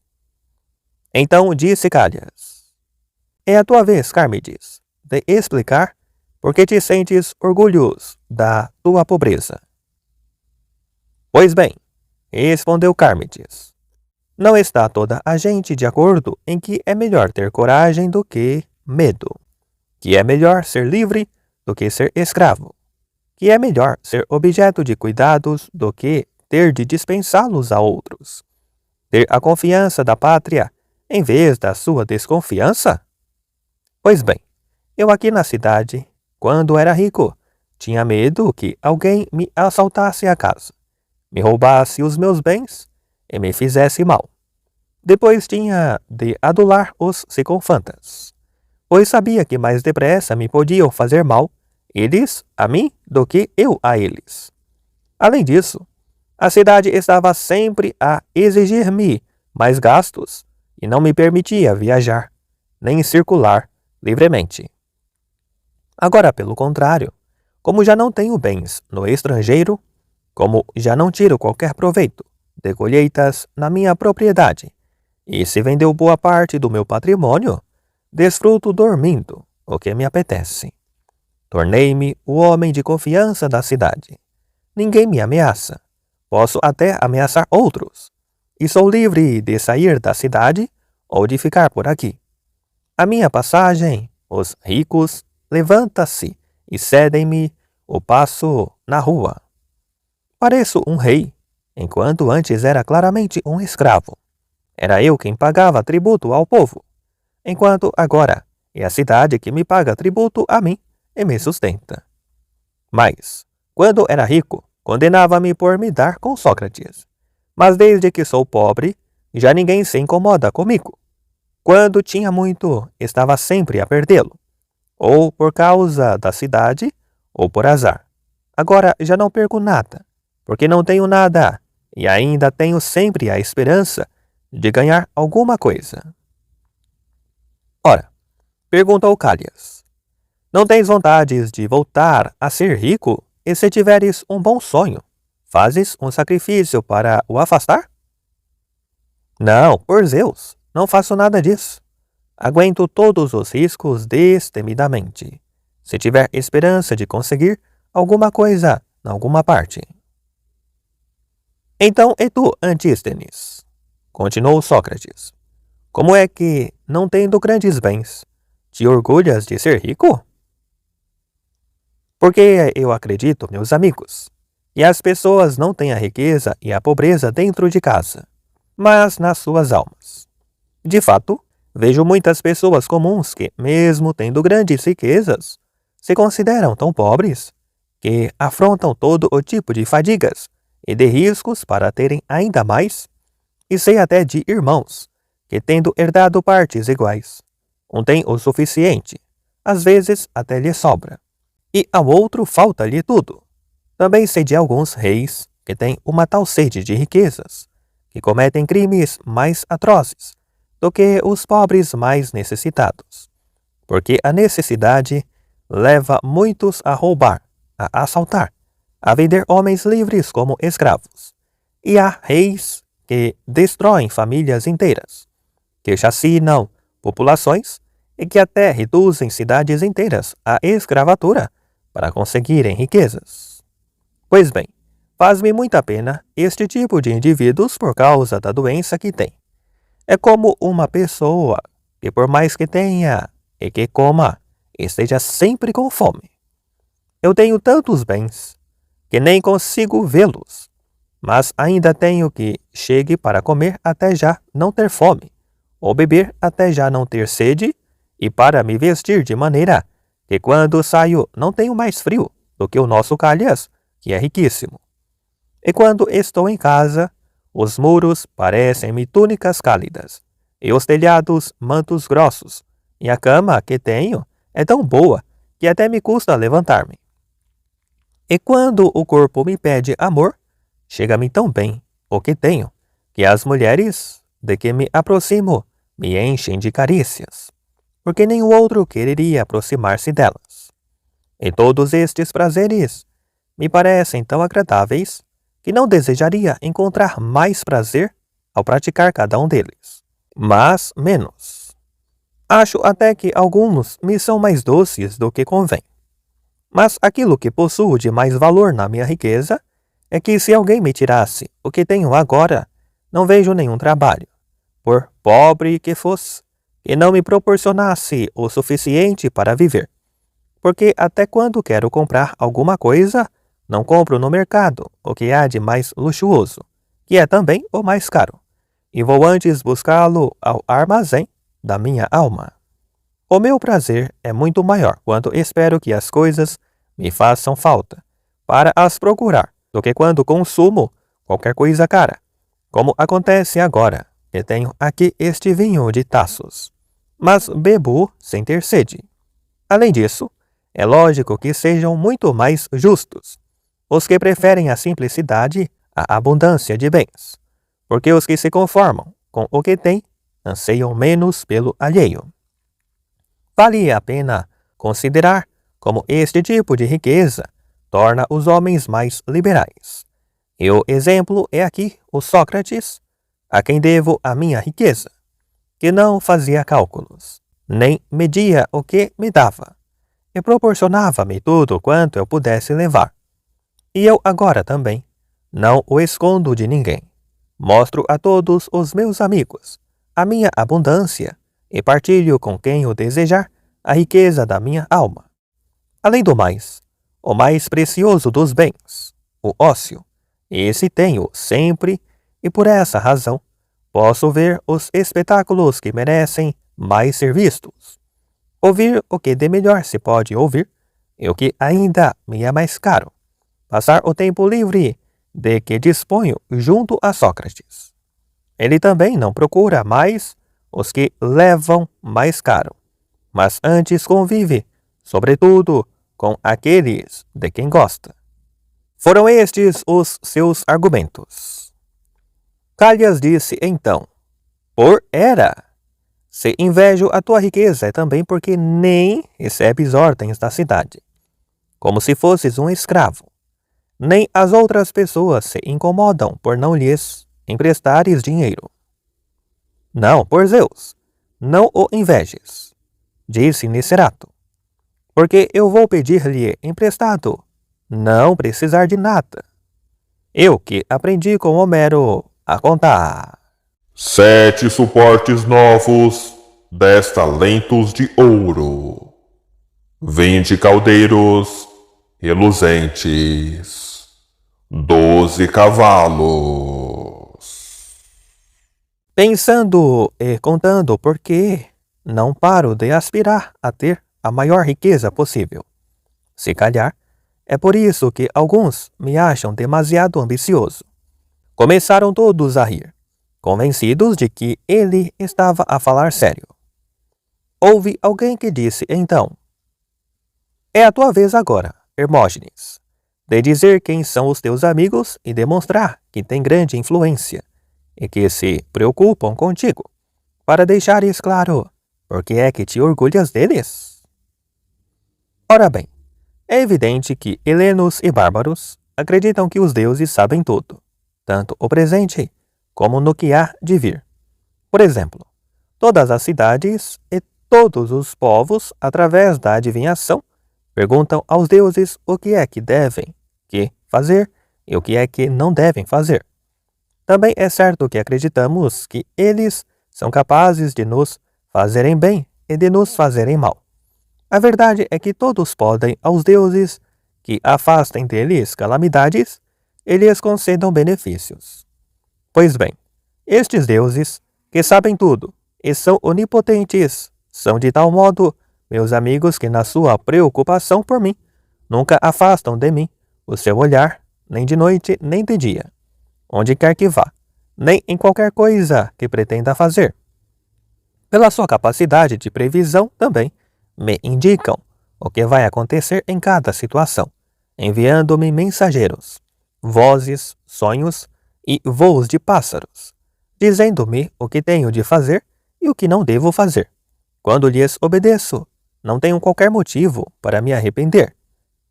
Então disse Callias: é a tua vez, Carmides, de explicar por que te sentes orgulhoso da tua pobreza. Pois bem, respondeu Carmides, não está toda a gente de acordo em que é melhor ter coragem do que medo, que é melhor ser livre do que ser escravo, que é melhor ser objeto de cuidados do que ter de dispensá-los a outros, ter a confiança da pátria em vez da sua desconfiança? Pois bem, eu aqui na cidade, quando era rico, tinha medo que alguém me assaltasse a casa, me roubasse os meus bens e me fizesse mal. Depois tinha de adular os sycofantas, pois sabia que mais depressa me podiam fazer mal eles a mim do que eu a eles. Além disso, a cidade estava sempre a exigir-me mais gastos e não me permitia viajar, nem circular livremente. Agora, pelo contrário, como já não tenho bens no estrangeiro, como já não tiro qualquer proveito de colheitas na minha propriedade, e se vendeu boa parte do meu patrimônio, desfruto dormindo o que me apetece. Tornei-me o homem de confiança da cidade. Ninguém me ameaça. Posso até ameaçar outros. E sou livre de sair da cidade ou de ficar por aqui. A minha passagem, os ricos levantam-se e cedem-me o passo na rua. Pareço um rei, enquanto antes era claramente um escravo. Era eu quem pagava tributo ao povo, enquanto agora é a cidade que me paga tributo a mim e me sustenta. Mas, quando era rico, condenava-me por me dar com Sócrates. Mas desde que sou pobre, já ninguém se incomoda comigo. Quando tinha muito, estava sempre a perdê-lo, ou por causa da cidade, ou por azar. Agora já não perco nada, porque não tenho nada, e ainda tenho sempre a esperança de ganhar alguma coisa. Ora, perguntou Callias, não tens vontades de voltar a ser rico? E se tiveres um bom sonho, fazes um sacrifício para o afastar? Não, por Zeus, não faço nada disso. Aguento todos os riscos destemidamente, se tiver esperança de conseguir alguma coisa em alguma parte. Então, e tu, Antístenes? Continuou Sócrates. Como é que, não tendo grandes bens, te orgulhas de ser rico? Porque eu acredito, meus amigos, que as pessoas não têm a riqueza e a pobreza dentro de casa, mas nas suas almas. De fato, vejo muitas pessoas comuns que, mesmo tendo grandes riquezas, se consideram tão pobres que afrontam todo o tipo de fadigas e de riscos para terem ainda mais, e sei até de irmãos que, tendo herdado partes iguais, um tem o suficiente, às vezes até lhe sobra, e ao outro falta-lhe tudo. Também sei de alguns reis que têm uma tal sede de riquezas, que cometem crimes mais atrozes do que os pobres mais necessitados, porque a necessidade leva muitos a roubar, a assaltar, a vender homens livres como escravos, e há reis que destroem famílias inteiras, que chacinam populações e que até reduzem cidades inteiras à escravatura para conseguirem riquezas. Pois bem, faz-me muita pena este tipo de indivíduos por causa da doença que tem. É como uma pessoa que, por mais que tenha e que coma, esteja sempre com fome. Eu tenho tantos bens que nem consigo vê-los. Mas ainda tenho que chegue para comer até já não ter fome, ou beber até já não ter sede, e para me vestir de maneira que quando saio não tenho mais frio do que o nosso Calhas, que é riquíssimo. E quando estou em casa, os muros parecem-me túnicas cálidas, e os telhados mantos grossos, e a cama que tenho é tão boa que até me custa levantar-me. E quando o corpo me pede amor, chega-me tão bem o que tenho, que as mulheres de que me aproximo me enchem de carícias, porque nenhum outro quereria aproximar-se delas. E todos estes prazeres me parecem tão agradáveis que não desejaria encontrar mais prazer ao praticar cada um deles, mas menos. Acho até que alguns me são mais doces do que convém. Mas aquilo que possuo de mais valor na minha riqueza é que se alguém me tirasse o que tenho agora, não vejo nenhum trabalho, por pobre que fosse, que não me proporcionasse o suficiente para viver. Porque até quando quero comprar alguma coisa, não compro no mercado o que há de mais luxuoso, que é também o mais caro, e vou antes buscá-lo ao armazém da minha alma. O meu prazer é muito maior quando espero que as coisas me façam falta para as procurar do que quando consumo qualquer coisa cara, como acontece agora, que tenho aqui este vinho de Taços, mas bebo sem ter sede. Além disso, é lógico que sejam muito mais justos os que preferem a simplicidade à abundância de bens, porque os que se conformam com o que têm anseiam menos pelo alheio. Vale a pena considerar como este tipo de riqueza torna os homens mais liberais. E o exemplo é aqui o Sócrates, a quem devo a minha riqueza, que não fazia cálculos, nem media o que me dava, e proporcionava-me tudo quanto eu pudesse levar. E eu agora também não o escondo de ninguém. Mostro a todos os meus amigos a minha abundância e partilho com quem o desejar a riqueza da minha alma. Além do mais, o mais precioso dos bens, o ócio, esse tenho sempre e por essa razão posso ver os espetáculos que merecem mais ser vistos, ouvir o que de melhor se pode ouvir e o que ainda me é mais caro, passar o tempo livre de que disponho junto a Sócrates. Ele também não procura mais os que levam mais caro, mas antes convive, sobretudo, com aqueles de quem gosta. Foram estes os seus argumentos. Calhas disse então: por era, se invejo a tua riqueza é também porque nem recebes ordens da cidade, como se fosses um escravo, nem as outras pessoas se incomodam por não lhes emprestares dinheiro. Não, por Zeus, não o invejes, disse Nicerato, porque eu vou pedir-lhe emprestado, não precisar de nada. Eu que aprendi com Homero a contar. 7 suportes novos, 10 talentos de ouro, 20 caldeiros reluzentes, 12 cavalos. Pensando e contando por que não paro de aspirar a ter a maior riqueza possível. Se calhar, é por isso que alguns me acham demasiado ambicioso. Começaram todos a rir, convencidos de que ele estava a falar sério. Houve alguém que disse então: é a tua vez agora, Hermógenes, de dizer quem são os teus amigos e demonstrar que tem grande influência e que se preocupam contigo, para deixares claro por que é que te orgulhas deles. Ora bem, é evidente que helenos e bárbaros acreditam que os deuses sabem tudo, tanto o presente como no que há de vir. Por exemplo, todas as cidades e todos os povos, através da adivinhação, perguntam aos deuses o que é que devem que fazer e o que é que não devem fazer. Também é certo que acreditamos que eles são capazes de nos fazerem bem e de nos fazerem mal. A verdade é que todos podem aos deuses que afastem deles calamidades e lhes concedam benefícios. Pois bem, estes deuses, que sabem tudo e são onipotentes, são de tal modo meus amigos que na sua preocupação por mim, nunca afastam de mim o seu olhar, nem de noite nem de dia, onde quer que vá, nem em qualquer coisa que pretenda fazer. Pela sua capacidade de previsão também, me indicam o que vai acontecer em cada situação, enviando-me mensageiros, vozes, sonhos e voos de pássaros, dizendo-me o que tenho de fazer e o que não devo fazer. Quando lhes obedeço, não tenho qualquer motivo para me arrepender.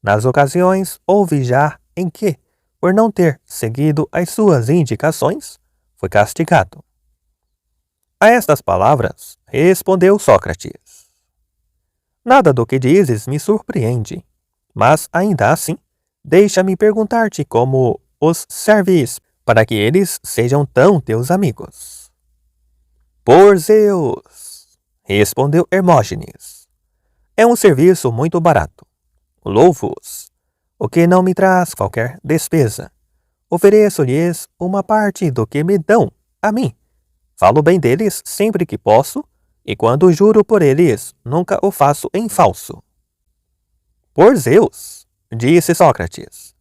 Nas ocasiões, houve já em que, por não ter seguido as suas indicações, foi castigado. A estas palavras, respondeu Sócrates: Nada do que dizes me surpreende, mas ainda assim, deixa-me perguntar-te como os serves para que eles sejam tão teus amigos. Por Zeus, respondeu Hermógenes, é um serviço muito barato. Louvo-os, o que não me traz qualquer despesa. Ofereço-lhes uma parte do que me dão a mim. Falo bem deles sempre que posso, e quando juro por eles, nunca o faço em falso. Por Zeus, disse Sócrates,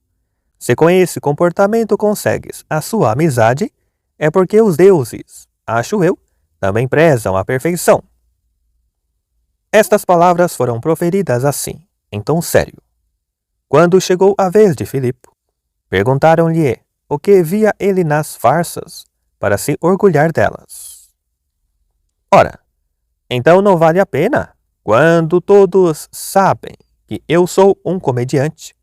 se com esse comportamento consegues a sua amizade, é porque os deuses, acho eu, também prezam a perfeição. Estas palavras foram proferidas assim, em tom sério. Quando chegou a vez de Filipo, perguntaram-lhe o que via ele nas farsas para se orgulhar delas. Ora, então não vale a pena, quando todos sabem que eu sou um comediante,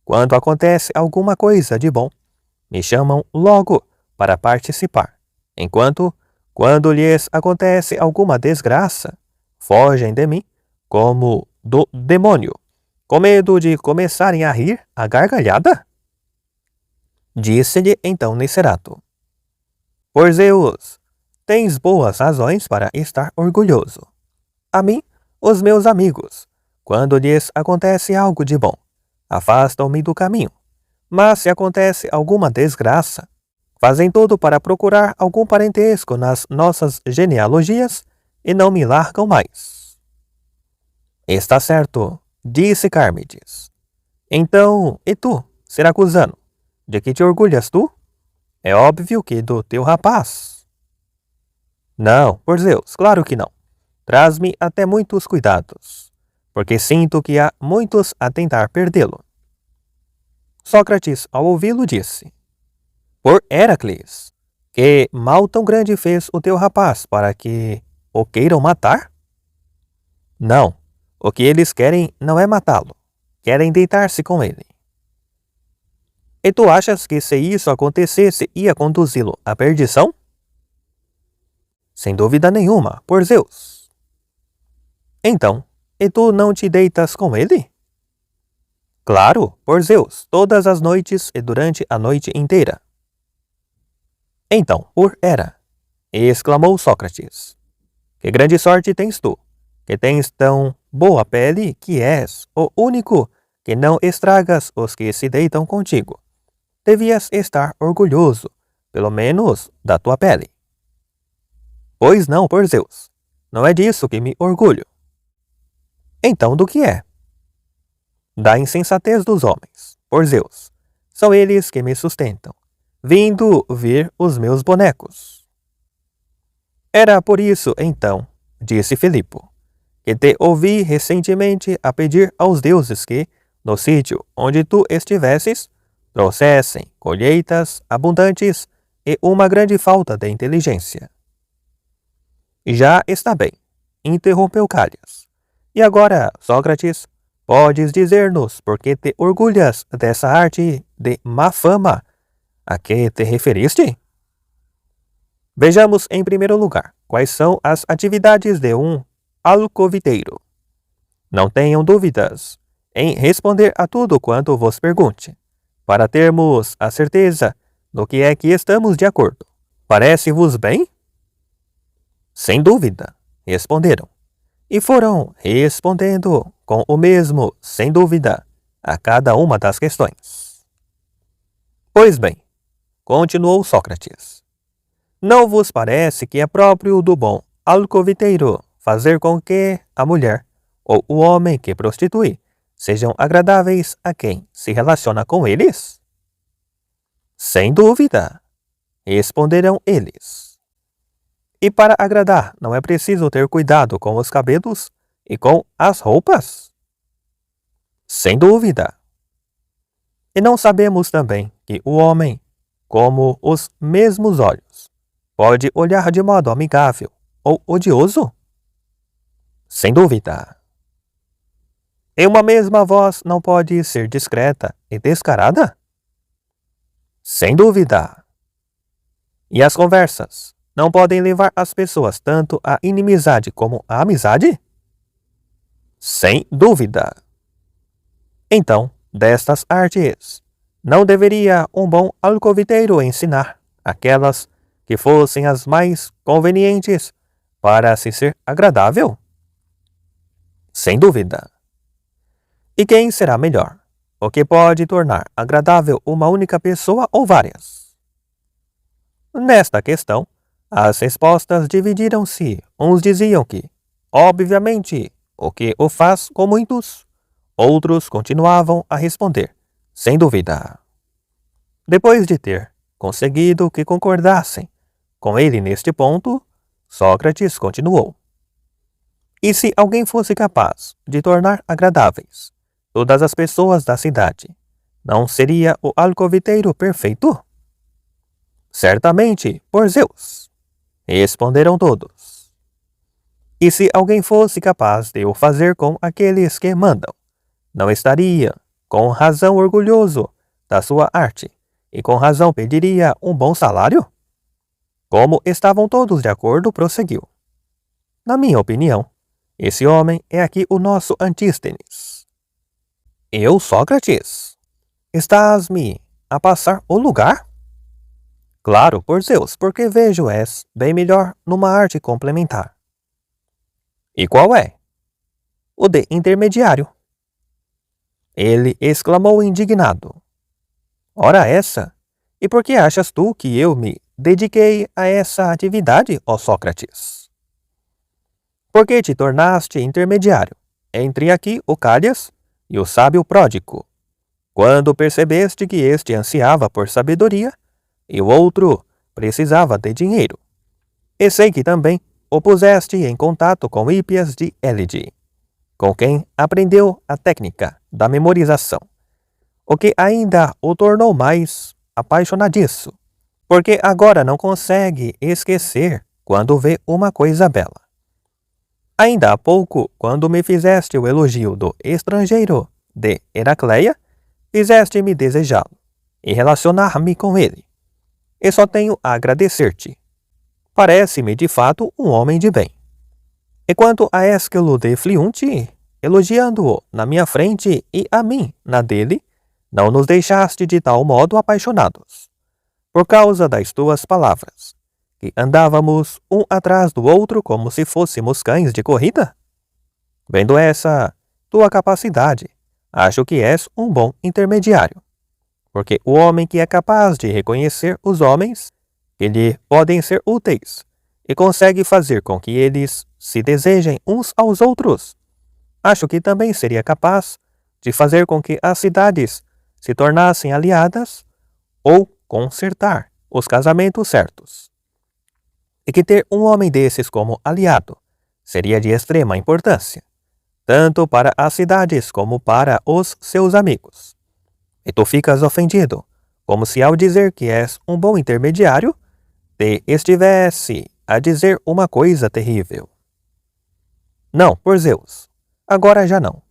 quando acontece alguma coisa de bom, me chamam logo para participar, enquanto, quando lhes acontece alguma desgraça, fogem de mim como do demônio, com medo de começarem a rir à gargalhada? Disse-lhe então Nicerato: Por Zeus, tens boas razões para estar orgulhoso. A mim, os meus amigos, quando lhes acontece algo de bom, afastam-me do caminho, mas se acontece alguma desgraça, fazem tudo para procurar algum parentesco nas nossas genealogias e não me largam mais. Está certo, disse Cármides. Então, e tu, Siracusano, de que te orgulhas tu? É óbvio que do teu rapaz. Não, por Zeus, claro que não. Traz-me até muitos cuidados, porque sinto que há muitos a tentar perdê-lo. Sócrates, ao ouvi-lo, disse: Por Héracles, que mal tão grande fez o teu rapaz para que o queiram matar? Não, o que eles querem não é matá-lo, querem deitar-se com ele. E tu achas que se isso acontecesse ia conduzi-lo à perdição? Sem dúvida nenhuma, por Zeus. Então, e tu não te deitas com ele? Claro, por Zeus, todas as noites e durante a noite inteira. Então, por Hera, exclamou Sócrates, que grande sorte tens tu, que tens tão boa pele que és o único que não estragas os que se deitam contigo. Devias estar orgulhoso, pelo menos, da tua pele. Pois não, por Zeus, não é disso que me orgulho. Então do que é? Da insensatez dos homens, por Zeus. São eles que me sustentam, vindo ver os meus bonecos. Era por isso, então, disse Filipo, que te ouvi recentemente a pedir aos deuses que, no sítio onde tu estivesses, trouxessem colheitas abundantes e uma grande falta de inteligência. Já está bem, interrompeu Callias. E agora, Sócrates, podes dizer-nos por que te orgulhas dessa arte de má fama a que te referiste? Vejamos em primeiro lugar quais são as atividades de um alcoviteiro. Não tenham dúvidas em responder a tudo quanto vos pergunte, para termos a certeza do que é que estamos de acordo. Parece-vos bem? Sem dúvida, responderam. E foram respondendo com o mesmo, sem dúvida, a cada uma das questões. Pois bem, continuou Sócrates, não vos parece que é próprio do bom alcoviteiro fazer com que a mulher ou o homem que prostitui sejam agradáveis a quem se relaciona com eles? Sem dúvida, responderão eles. E para agradar não é preciso ter cuidado com os cabelos e com as roupas? Sem dúvida. E não sabemos também que o homem, como os mesmos olhos, pode olhar de modo amigável ou odioso? Sem dúvida. E uma mesma voz não pode ser discreta e descarada? Sem dúvida. E as conversas não podem levar as pessoas tanto à inimizade como à amizade? Sem dúvida. Então, destas artes, não deveria um bom alcoviteiro ensinar aquelas que fossem as mais convenientes para se ser agradável? Sem dúvida. E quem será melhor? O que pode tornar agradável uma única pessoa ou várias? Nesta questão, as respostas dividiram-se. Uns diziam que, obviamente, o que o faz com muitos. Outros continuavam a responder, sem dúvida. Depois de ter conseguido que concordassem com ele neste ponto, Sócrates continuou. E se alguém fosse capaz de tornar agradáveis todas as pessoas da cidade, não seria o alcoviteiro perfeito? Certamente, por Zeus, responderam todos. E se alguém fosse capaz de o fazer com aqueles que mandam, não estaria, com razão, orgulhoso da sua arte e com razão pediria um bom salário? Como estavam todos de acordo, prosseguiu. Na minha opinião, esse homem é aqui o nosso Antístenes. Eu, Sócrates? Estás-me a passar o lugar? Claro, por Zeus, porque vejo és bem melhor numa arte complementar. E qual é? O de intermediário. Ele exclamou indignado. Ora essa! E por que achas tu que eu me dediquei a essa atividade, ó Sócrates? Porque te tornaste intermediário entre aqui o Calhas e o sábio pródigo, quando percebeste que este ansiava por sabedoria e o outro precisava de dinheiro. E sei que também o puseste em contato com Hípias de Élide, com quem aprendeu a técnica da memorização, o que ainda o tornou mais apaixonadiço, porque agora não consegue esquecer quando vê uma coisa bela. Ainda há pouco, quando me fizeste o elogio do estrangeiro de Heracleia, fizeste-me desejá-lo e relacionar-me com ele. E só tenho a agradecer-te. Parece-me de fato um homem de bem. E quanto a Ésquilo de Fliunte, elogiando-o na minha frente e a mim na dele, não nos deixaste de tal modo apaixonados, por causa das tuas palavras, que andávamos um atrás do outro como se fôssemos cães de corrida? Vendo essa tua capacidade, acho que és um bom intermediário, porque o homem que é capaz de reconhecer os homens que lhe podem ser úteis e consegue fazer com que eles se desejem uns aos outros, acho que também seria capaz de fazer com que as cidades se tornassem aliadas ou consertar os casamentos certos. E que ter um homem desses como aliado seria de extrema importância, tanto para as cidades como para os seus amigos. E tu ficas ofendido, como se ao dizer que és um bom intermediário, te estivesse a dizer uma coisa terrível. Não, por Zeus, agora já não.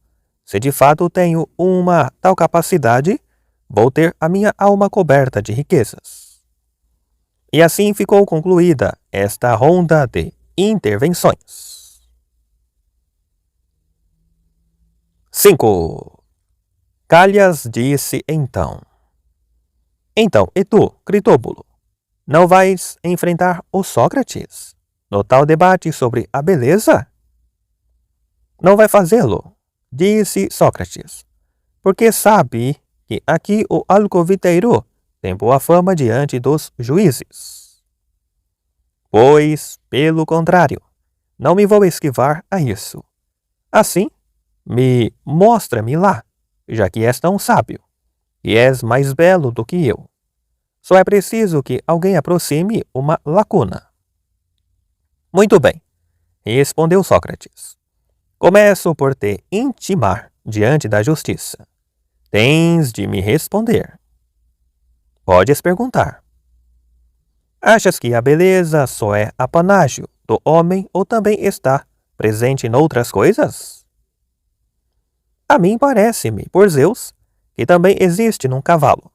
Se de fato tenho uma tal capacidade, vou ter a minha alma coberta de riquezas. E assim ficou concluída esta ronda de intervenções. 5. Calhas disse então. Então, e tu, Critóbulo, não vais enfrentar o Sócrates no tal debate sobre a beleza? Não vai fazê-lo, disse Sócrates, porque sabe que aqui o alcoviteiro tem boa fama diante dos juízes. Pois, pelo contrário, não me vou esquivar a isso. Assim, mostra-me lá, já que és tão sábio, e és mais belo do que eu. Só é preciso que alguém aproxime uma lacuna. Muito bem, respondeu Sócrates. Começo por te intimar diante da justiça. Tens de me responder. Podes perguntar. Achas que a beleza só é apanágio do homem ou também está presente noutras coisas? A mim parece-me, por Zeus, que também existe num cavalo,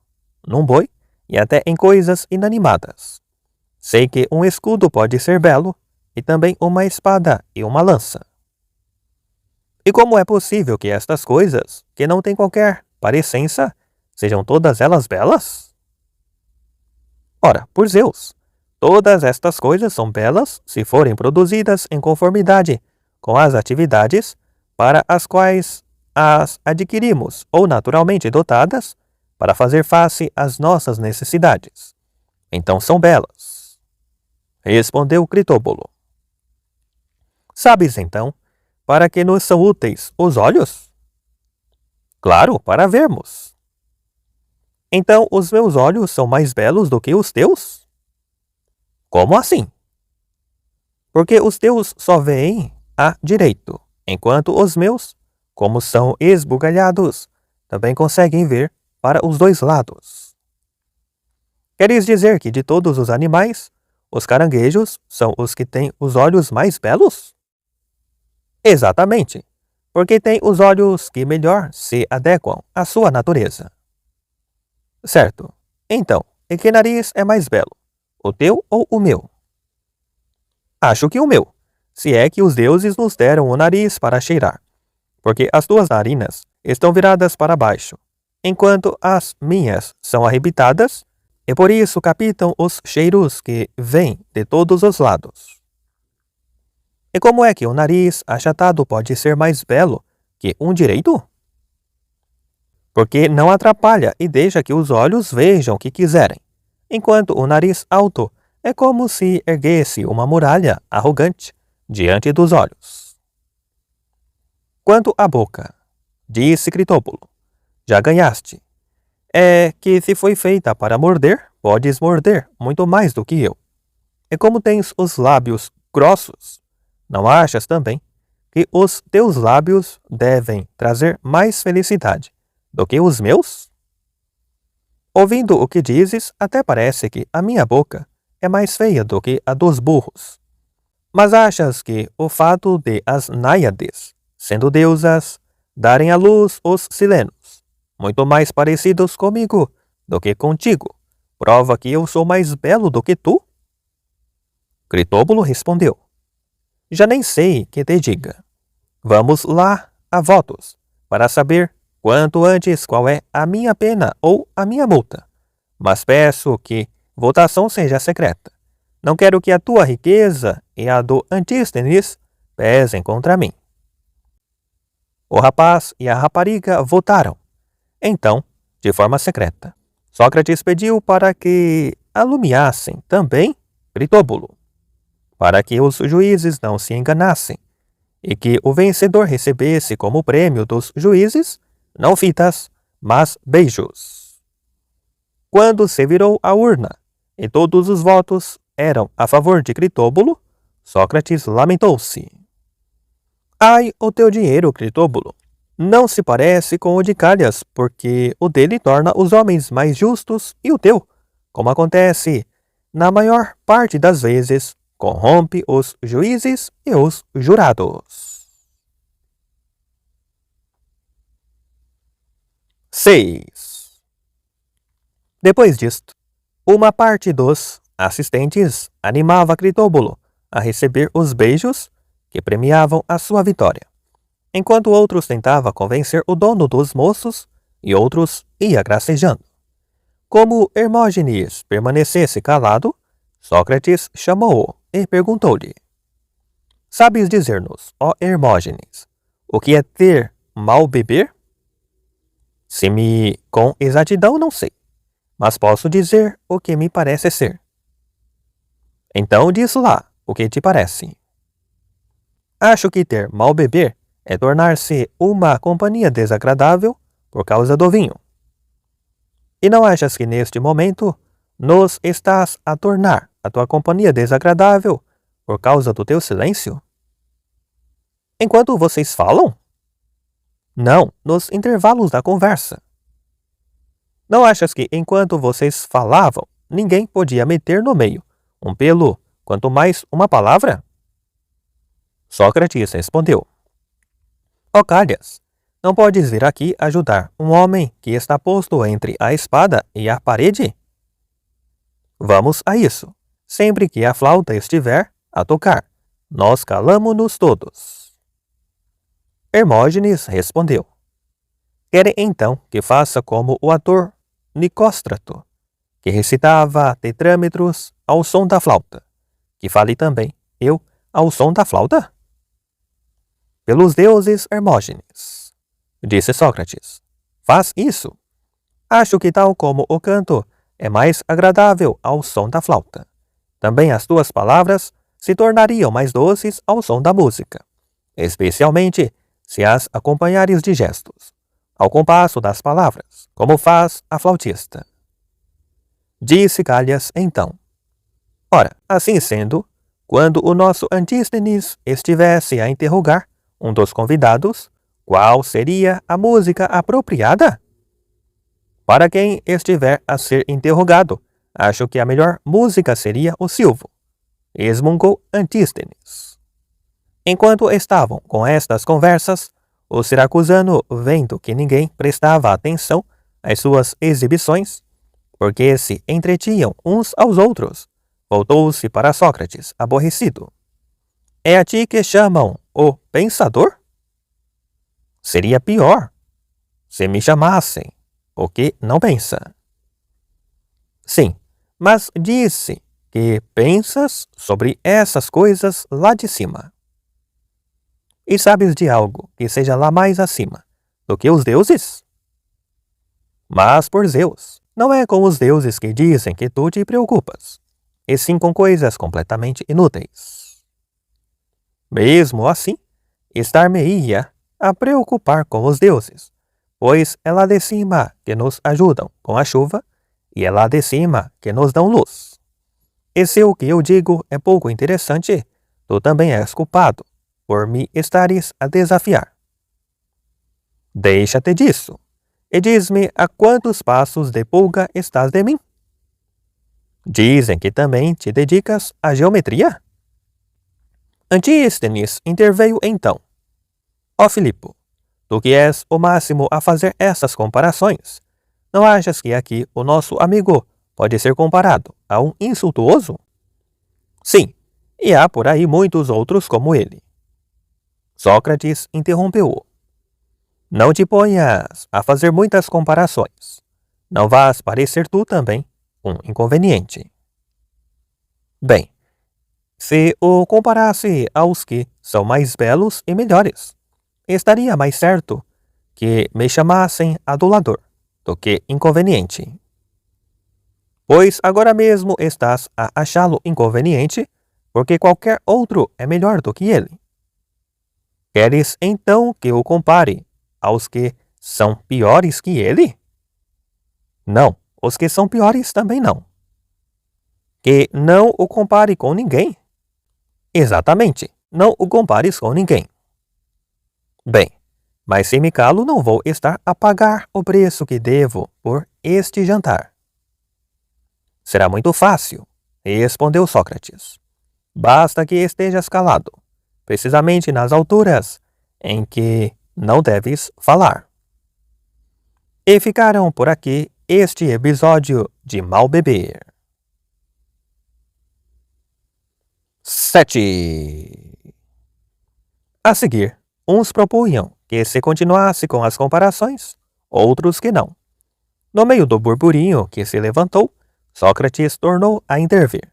num boi e até em coisas inanimadas. Sei que um escudo pode ser belo e também uma espada e uma lança. E como é possível que estas coisas, que não têm qualquer parecença, sejam todas elas belas? Ora, por Zeus, todas estas coisas são belas se forem produzidas em conformidade com as atividades para as quais as adquirimos ou naturalmente dotadas para fazer face às nossas necessidades. Então são belas. Respondeu Critobolo. Sabes então para que nos são úteis os olhos? Claro, para vermos. Então os meus olhos são mais belos do que os teus? Como assim? Porque os teus só veem a direito, enquanto os meus, como são esbugalhados, também conseguem ver para os dois lados. Queres dizer que de todos os animais, os caranguejos são os que têm os olhos mais belos? Exatamente, porque têm os olhos que melhor se adequam à sua natureza. Certo. Então, e que nariz é mais belo, o teu ou o meu? Acho que o meu, se é que os deuses nos deram o nariz para cheirar, porque as tuas narinas estão viradas para baixo, enquanto as minhas são arrebitadas, e por isso captam os cheiros que vêm de todos os lados. E como é que um nariz achatado pode ser mais belo que um direito? Porque não atrapalha e deixa que os olhos vejam o que quiserem, enquanto o nariz alto é como se erguesse uma muralha arrogante diante dos olhos. Quanto à boca, disse Critobolo, já ganhaste. É que se foi feita para morder, podes morder muito mais do que eu. E como tens os lábios grossos, não achas também que os teus lábios devem trazer mais felicidade do que os meus? Ouvindo o que dizes, até parece que a minha boca é mais feia do que a dos burros. Mas achas que o fato de as náiades, sendo deusas, darem à luz os silenos, muito mais parecidos comigo do que contigo, prova que eu sou mais belo do que tu? Critobolo respondeu. Já nem sei que te diga. Vamos lá a votos, para saber quanto antes qual é a minha pena ou a minha multa. Mas peço que votação seja secreta. Não quero que a tua riqueza e a do Antístenes pesem contra mim. O rapaz e a rapariga votaram. Então, de forma secreta, Sócrates pediu para que alumiassem também Critobolo, para que os juízes não se enganassem, e que o vencedor recebesse como prêmio dos juízes, não fitas, mas beijos. Quando se virou a urna, e todos os votos eram a favor de Critobolo, Sócrates lamentou-se. Ai, o teu dinheiro, Critobolo, não se parece com o de Calhas, porque o dele torna os homens mais justos e o teu, como acontece na maior parte das vezes, corrompe os juízes e os jurados. 6. Depois disto, uma parte dos assistentes animava Critobolo a receber os beijos que premiavam a sua vitória, enquanto outros tentavam convencer o dono dos moços e outros ia gracejando. Como Hermógenes permanecesse calado, Sócrates chamou-o e perguntou-lhe: Sabes dizer-nos, ó Hermógenes, o que é ter mal beber? Com exatidão não sei, mas posso dizer o que me parece ser. Então diz lá o que te parece. Acho que ter mal beber é tornar-se uma companhia desagradável por causa do vinho. E não achas que neste momento nos estás a tornar a tua companhia desagradável por causa do teu silêncio? Enquanto vocês falam? Não, nos intervalos da conversa. Não achas que enquanto vocês falavam, ninguém podia meter no meio um pelo, quanto mais uma palavra? Sócrates respondeu: Ó Calhas, não podes vir aqui ajudar um homem que está posto entre a espada e a parede? Vamos a isso. Sempre que a flauta estiver a tocar, nós calamo-nos todos. Hermógenes respondeu: Querem então que faça como o ator Nicóstrato, que recitava tetrâmetros ao som da flauta, que fale também eu ao som da flauta? Pelos deuses, Hermógenes, disse Sócrates, faz isso. Acho que tal como o canto é mais agradável ao som da flauta, também as tuas palavras se tornariam mais doces ao som da música, especialmente se as acompanhares de gestos, ao compasso das palavras, como faz a flautista. Disse Calhas então: Ora, assim sendo, quando o nosso Antístenes estivesse a interrogar um dos convidados, qual seria a música apropriada? Para quem estiver a ser interrogado, acho que a melhor música seria o silvo, exclamou Antístenes. Enquanto estavam com estas conversas, o siracusano, vendo que ninguém prestava atenção às suas exibições, porque se entretinham uns aos outros, voltou-se para Sócrates, aborrecido. É a ti que chamam o pensador? Seria pior se me chamassem o que não pensa. Sim, mas disse que pensas sobre essas coisas lá de cima. E sabes de algo que seja lá mais acima do que os deuses? Mas por Zeus, não é com os deuses que dizem que tu te preocupas, e sim com coisas completamente inúteis. Mesmo assim, estar-me-ia a preocupar com os deuses, pois é lá de cima que nos ajudam com a chuva e é lá de cima que nos dão luz. E se o que eu digo é pouco interessante, tu também és culpado por me estares a desafiar. Deixa-te disso, e diz-me a quantos passos de pulga estás de mim? Dizem que também te dedicas à geometria? Antístenes interveio então. Ó Filipo, tu que és o máximo a fazer essas comparações, não achas que aqui o nosso amigo pode ser comparado a um insultuoso? Sim, e há por aí muitos outros como ele. Sócrates interrompeu-o. Não te ponhas a fazer muitas comparações. Não vás parecer tu também um inconveniente. Bem, se o comparasse aos que são mais belos e melhores, estaria mais certo que me chamassem adulador do que inconveniente. Pois agora mesmo estás a achá-lo inconveniente, porque qualquer outro é melhor do que ele. Queres então que o compare aos que são piores que ele? Não, os que são piores também não. Que não o compare com ninguém? Exatamente, não o compares com ninguém. Bem, mas se me calo, não vou estar a pagar o preço que devo por este jantar. Será muito fácil, respondeu Sócrates. Basta que estejas calado, precisamente nas alturas em que não deves falar. E ficaram por aqui este episódio de Mal Beber. 7. A seguir, uns propunham que se continuasse com as comparações, outros que não. No meio do burburinho que se levantou, Sócrates tornou a intervir.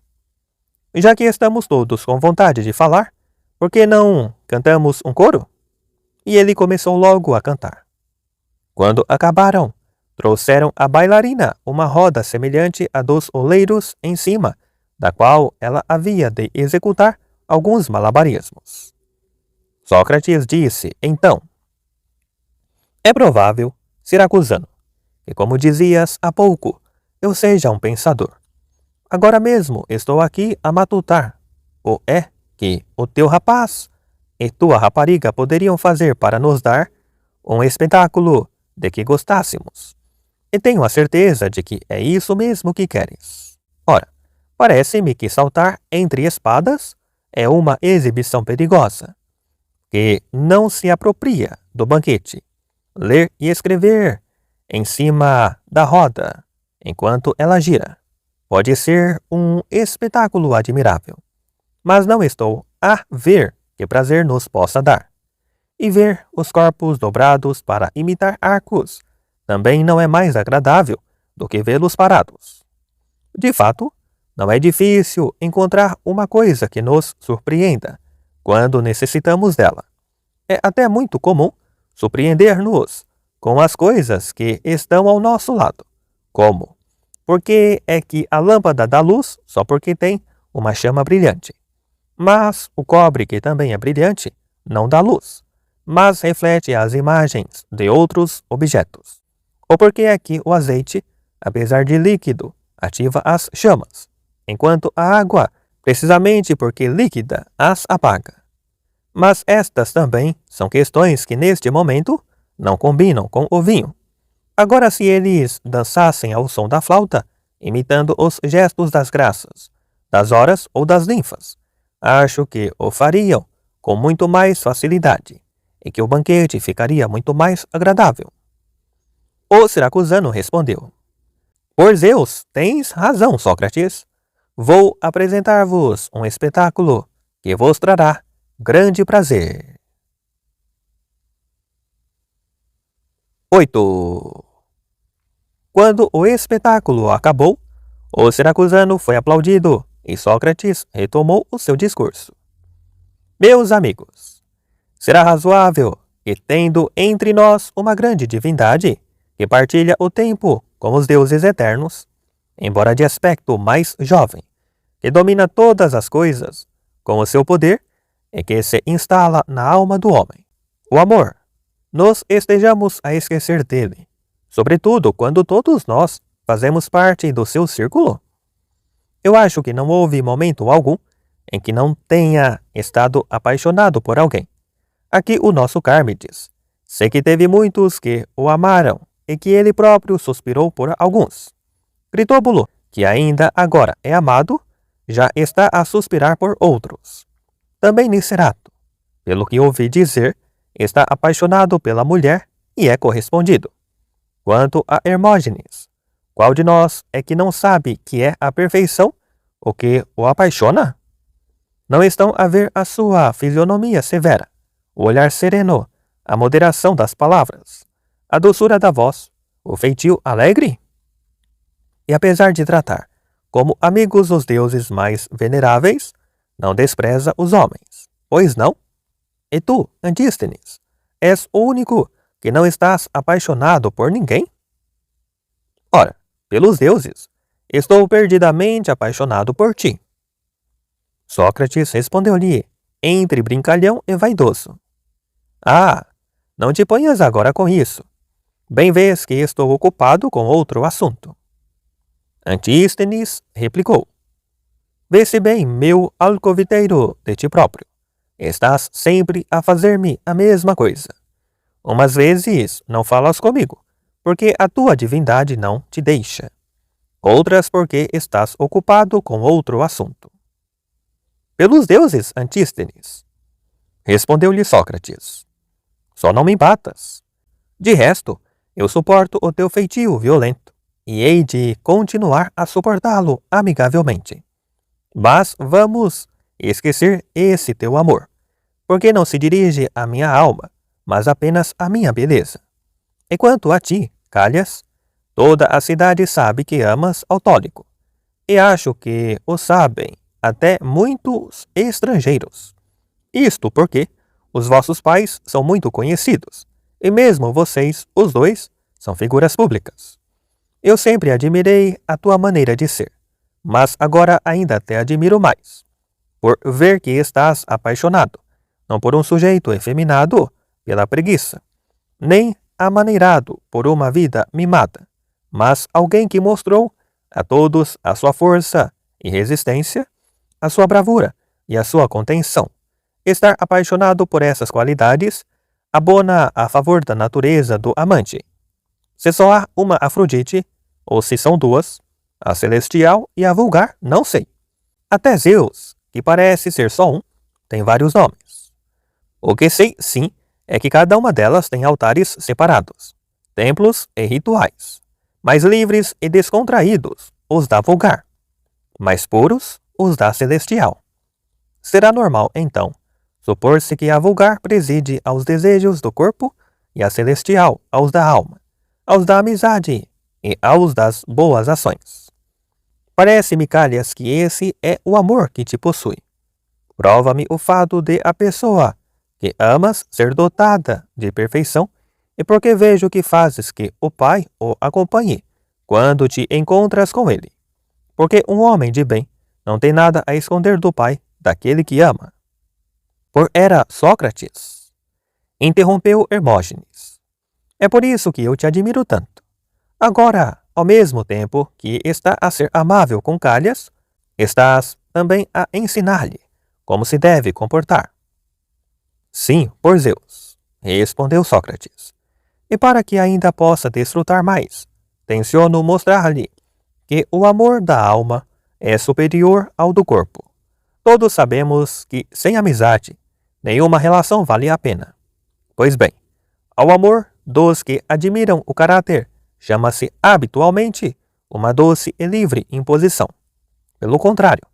Já que estamos todos com vontade de falar, por que não cantamos um coro? E ele começou logo a cantar. Quando acabaram, Trouxeram a bailarina uma roda semelhante à dos oleiros em cima, da qual ela havia de executar alguns malabarismos. Sócrates disse, então: é provável, siracusano, que, como dizias há pouco, eu seja um pensador. Agora mesmo estou aqui a matutar. Ou é que o teu rapaz e tua rapariga poderiam fazer para nos dar um espetáculo de que gostássemos. E tenho a certeza de que é isso mesmo que queres. Ora, parece-me que saltar entre espadas é uma exibição perigosa, que não se apropria do banquete. Ler e escrever em cima da roda, enquanto ela gira, pode ser um espetáculo admirável. Mas não estou a ver que prazer nos possa dar. E ver os corpos dobrados para imitar arcos também não é mais agradável do que vê-los parados. De fato, não é difícil encontrar uma coisa que nos surpreenda quando necessitamos dela. É até muito comum surpreender-nos com as coisas que estão ao nosso lado. Como? Porque é que a lâmpada dá luz só porque tem uma chama brilhante. Mas o cobre, que também é brilhante, não dá luz, mas reflete as imagens de outros objetos. Ou porque é que o azeite, apesar de líquido, ativa as chamas, enquanto a água, precisamente porque líquida, as apaga. Mas estas também são questões que neste momento não combinam com o vinho. Agora, se eles dançassem ao som da flauta, imitando os gestos das graças, das horas ou das ninfas, acho que o fariam com muito mais facilidade e que o banquete ficaria muito mais agradável. O siracusano respondeu: por Zeus, tens razão, Sócrates. Vou apresentar-vos um espetáculo que vos trará grande prazer. 8. Quando o espetáculo acabou, o siracusano foi aplaudido e Sócrates retomou o seu discurso. Meus amigos, será razoável que, tendo entre nós uma grande divindade que partilha o tempo com os deuses eternos, embora de aspecto mais jovem, que domina todas as coisas com o seu poder e que se instala na alma do homem, o amor, nos estejamos a esquecer dele, sobretudo quando todos nós fazemos parte do seu círculo? Eu acho que não houve momento algum em que não tenha estado apaixonado por alguém. Aqui o nosso Cármides. Sei que teve muitos que o amaram e que ele próprio suspirou por alguns. Cristóbulo, que ainda agora é amado, já está a suspirar por outros. Também Nicerato, pelo que ouvi dizer, está apaixonado pela mulher e é correspondido. Quanto a Hermógenes, qual de nós é que não sabe que é a perfeição o que o apaixona? Não estão a ver a sua fisionomia severa, o olhar sereno, a moderação das palavras, a doçura da voz, o feitio alegre? E apesar de tratar como amigos os deuses mais veneráveis, não despreza os homens, pois não? E tu, Antístenes, és o único que não estás apaixonado por ninguém? Ora, pelos deuses, estou perdidamente apaixonado por ti. Sócrates respondeu-lhe, entre brincalhão e vaidoso. Ah, não te ponhas agora com isso. Bem vês que estou ocupado com outro assunto. Antístenes replicou. Vê-se bem, meu alcoviteiro, de ti próprio. Estás sempre a fazer-me a mesma coisa. Umas vezes não falas comigo, porque a tua divindade não te deixa. Outras porque estás ocupado com outro assunto. Pelos deuses, Antístenes, respondeu-lhe Sócrates. Só não me batas. De resto, eu suporto o teu feitio violento, e hei de continuar a suportá-lo amigavelmente. Mas vamos esquecer esse teu amor, porque não se dirige à minha alma, mas apenas à minha beleza. E quanto a ti, Calhas, toda a cidade sabe que amas Autólico, e acho que o sabem até muitos estrangeiros. Isto porque os vossos pais são muito conhecidos, e mesmo vocês, os dois, são figuras públicas. Eu sempre admirei a tua maneira de ser, mas agora ainda te admiro mais, por ver que estás apaixonado, não por um sujeito efeminado pela preguiça, nem amaneirado por uma vida mimada, mas alguém que mostrou a todos a sua força e resistência, a sua bravura e a sua contenção. Estar apaixonado por essas qualidades abona a favor da natureza do amante. Se só há uma Afrodite, ou se são duas, a celestial e a vulgar, não sei. Até Zeus, que parece ser só um, tem vários nomes. O que sei, sim, é que cada uma delas tem altares separados, templos e rituais, mais livres e descontraídos os da vulgar, mais puros os da celestial. Será normal, então, supor-se que a vulgar preside aos desejos do corpo e a celestial aos da alma, aos da amizade e aos das boas ações. Parece-me, Calhas, que esse é o amor que te possui. Prova-me o fato de a pessoa que amas ser dotada de perfeição, e porque vejo que fazes que o pai o acompanhe quando te encontras com ele. Porque um homem de bem não tem nada a esconder do pai daquele que ama. Por era Sócrates, interrompeu Hermógenes. É por isso que eu te admiro tanto. Agora, ao mesmo tempo que está a ser amável com Calhas, estás também a ensinar-lhe como se deve comportar. Sim, por Zeus, respondeu Sócrates. E para que ainda possa desfrutar mais, tenciono mostrar-lhe que o amor da alma é superior ao do corpo. Todos sabemos que, sem amizade, nenhuma relação vale a pena. Pois bem, ao amor dos que admiram o caráter, chama-se habitualmente uma doce e livre imposição. Pelo contrário,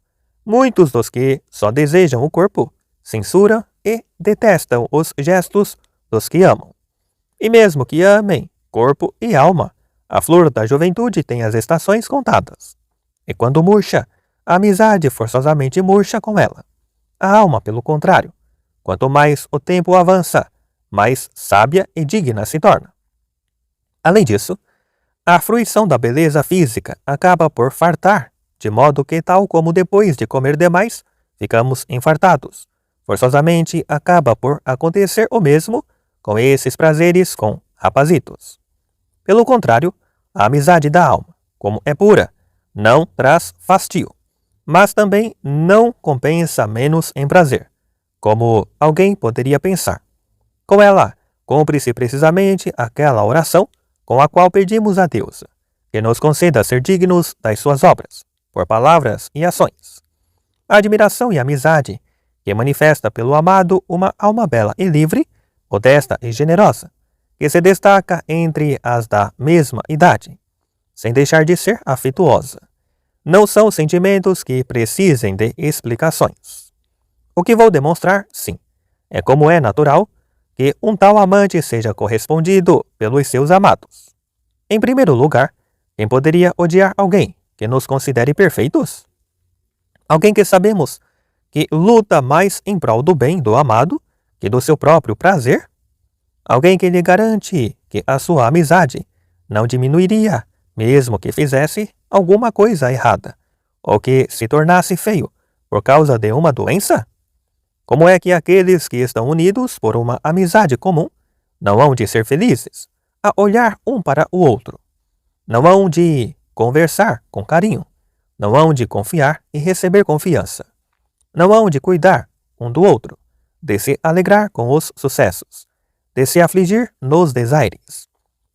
muitos dos que só desejam o corpo censuram e detestam os gestos dos que amam. E mesmo que amem corpo e alma, a flor da juventude tem as estações contadas. E quando murcha, a amizade forçosamente murcha com ela. A alma, pelo contrário, quanto mais o tempo avança, mais sábia e digna se torna. Além disso, a fruição da beleza física acaba por fartar, de modo que, tal como depois de comer demais, ficamos infartados, forçosamente acaba por acontecer o mesmo com esses prazeres com rapazitos. Pelo contrário, a amizade da alma, como é pura, não traz fastio, mas também não compensa menos em prazer, como alguém poderia pensar. Com ela, cumpre-se precisamente aquela oração com a qual pedimos a Deus, que nos conceda ser dignos das suas obras, por palavras e ações. A admiração e amizade que manifesta pelo amado uma alma bela e livre, modesta e generosa, que se destaca entre as da mesma idade, sem deixar de ser afetuosa. Não são sentimentos que precisem de explicações. O que vou demonstrar, sim, é como é natural que um tal amante seja correspondido pelos seus amados. Em primeiro lugar, quem poderia odiar alguém que nos considere perfeitos? Alguém que sabemos que luta mais em prol do bem do amado que do seu próprio prazer? Alguém que lhe garante que a sua amizade não diminuiria, mesmo que fizesse alguma coisa errada, ou que se tornasse feio por causa de uma doença? Como é que aqueles que estão unidos por uma amizade comum não hão de ser felizes a olhar um para o outro? Não hão de conversar com carinho, não hão de confiar e receber confiança, não hão de cuidar um do outro, de se alegrar com os sucessos, de se afligir nos desaires,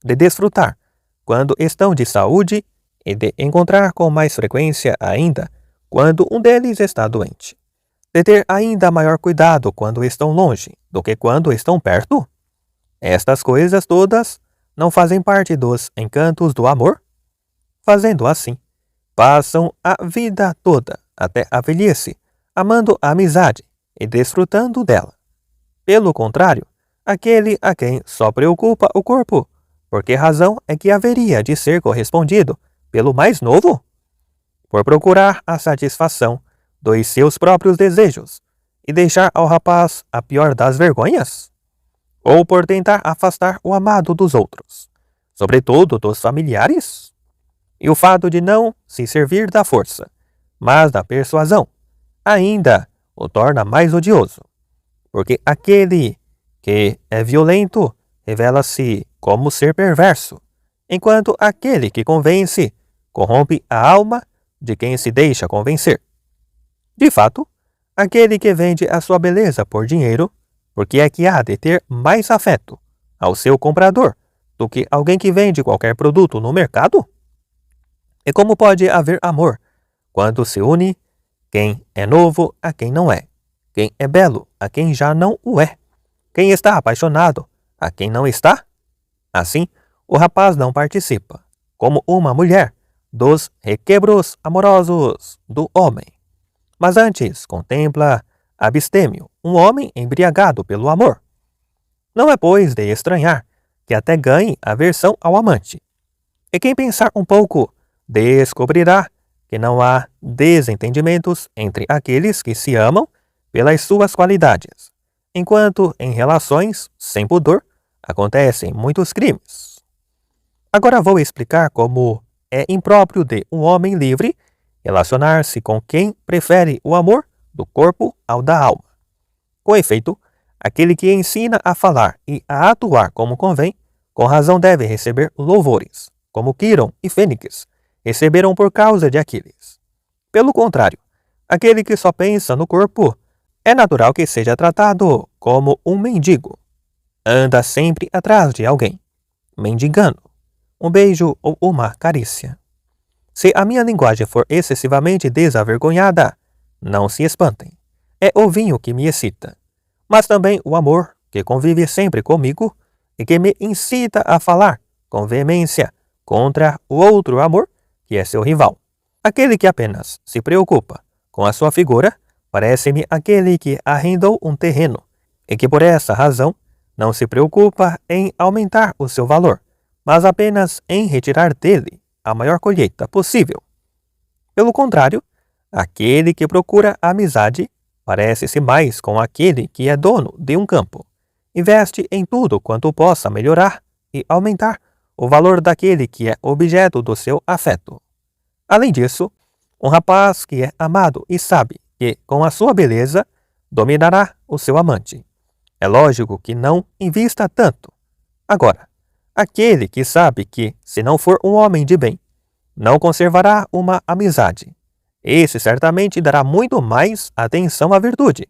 de desfrutar quando estão de saúde e de encontrar com mais frequência ainda quando um deles está doente, de ter ainda maior cuidado quando estão longe do que quando estão perto? Estas coisas todas não fazem parte dos encantos do amor? Fazendo assim, passam a vida toda, até a velhice, amando a amizade e desfrutando dela. Pelo contrário, aquele a quem só preocupa o corpo, por que razão é que haveria de ser correspondido pelo mais novo? Por procurar a satisfação dos seus próprios desejos e deixar ao rapaz a pior das vergonhas? Ou por tentar afastar o amado dos outros, sobretudo dos familiares. E o fato de não se servir da força, mas da persuasão, ainda o torna mais odioso, porque aquele que é violento revela-se como ser perverso, enquanto aquele que convence corrompe a alma de quem se deixa convencer. De fato, aquele que vende a sua beleza por dinheiro, porque é que há de ter mais afeto ao seu comprador do que alguém que vende qualquer produto no mercado? E como pode haver amor quando se une quem é novo a quem não é, quem é belo a quem já não o é, quem está apaixonado a quem não está? Assim, o rapaz não participa, como uma mulher, dos requebros amorosos do homem, mas antes contempla abstêmio um homem embriagado pelo amor. Não é, pois, de estranhar que até ganhe aversão ao amante. E quem pensar um pouco descobrirá que não há desentendimentos entre aqueles que se amam pelas suas qualidades, enquanto em relações sem pudor acontecem muitos crimes. Agora vou explicar como é impróprio de um homem livre relacionar-se com quem prefere o amor do corpo ao da alma. Com efeito, aquele que ensina a falar e a atuar como convém, com razão deve receber louvores, como Quirón e Fênix receberam por causa de Aquiles. Pelo contrário, aquele que só pensa no corpo, é natural que seja tratado como um mendigo. Anda sempre atrás de alguém, mendigando um beijo ou uma carícia. Se a minha linguagem for excessivamente desavergonhada, não se espantem. É o vinho que me excita, mas também o amor que convive sempre comigo e que me incita a falar com veemência contra o outro amor que é seu rival. Aquele que apenas se preocupa com a sua figura parece-me aquele que arrendou um terreno e que por essa razão não se preocupa em aumentar o seu valor, mas apenas em retirar dele a maior colheita possível. Pelo contrário, aquele que procura a amizade parece-se mais com aquele que é dono de um campo, investe em tudo quanto possa melhorar e aumentar o valor daquele que é objeto do seu afeto. Além disso, um rapaz que é amado e sabe que, com a sua beleza, dominará o seu amante, é lógico que não invista tanto. Agora, aquele que sabe que, se não for um homem de bem, não conservará uma amizade, esse certamente dará muito mais atenção à virtude.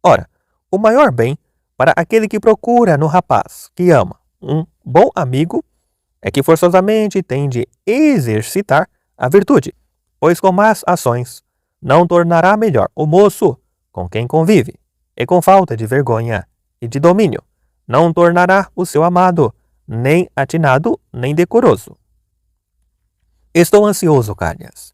Ora, o maior bem para aquele que procura no rapaz que ama um bom amigo é que forçosamente tem de exercitar a virtude, pois com más ações não tornará melhor o moço com quem convive, e com falta de vergonha e de domínio não tornará o seu amado nem atinado nem decoroso. Estou ansioso, Calhas,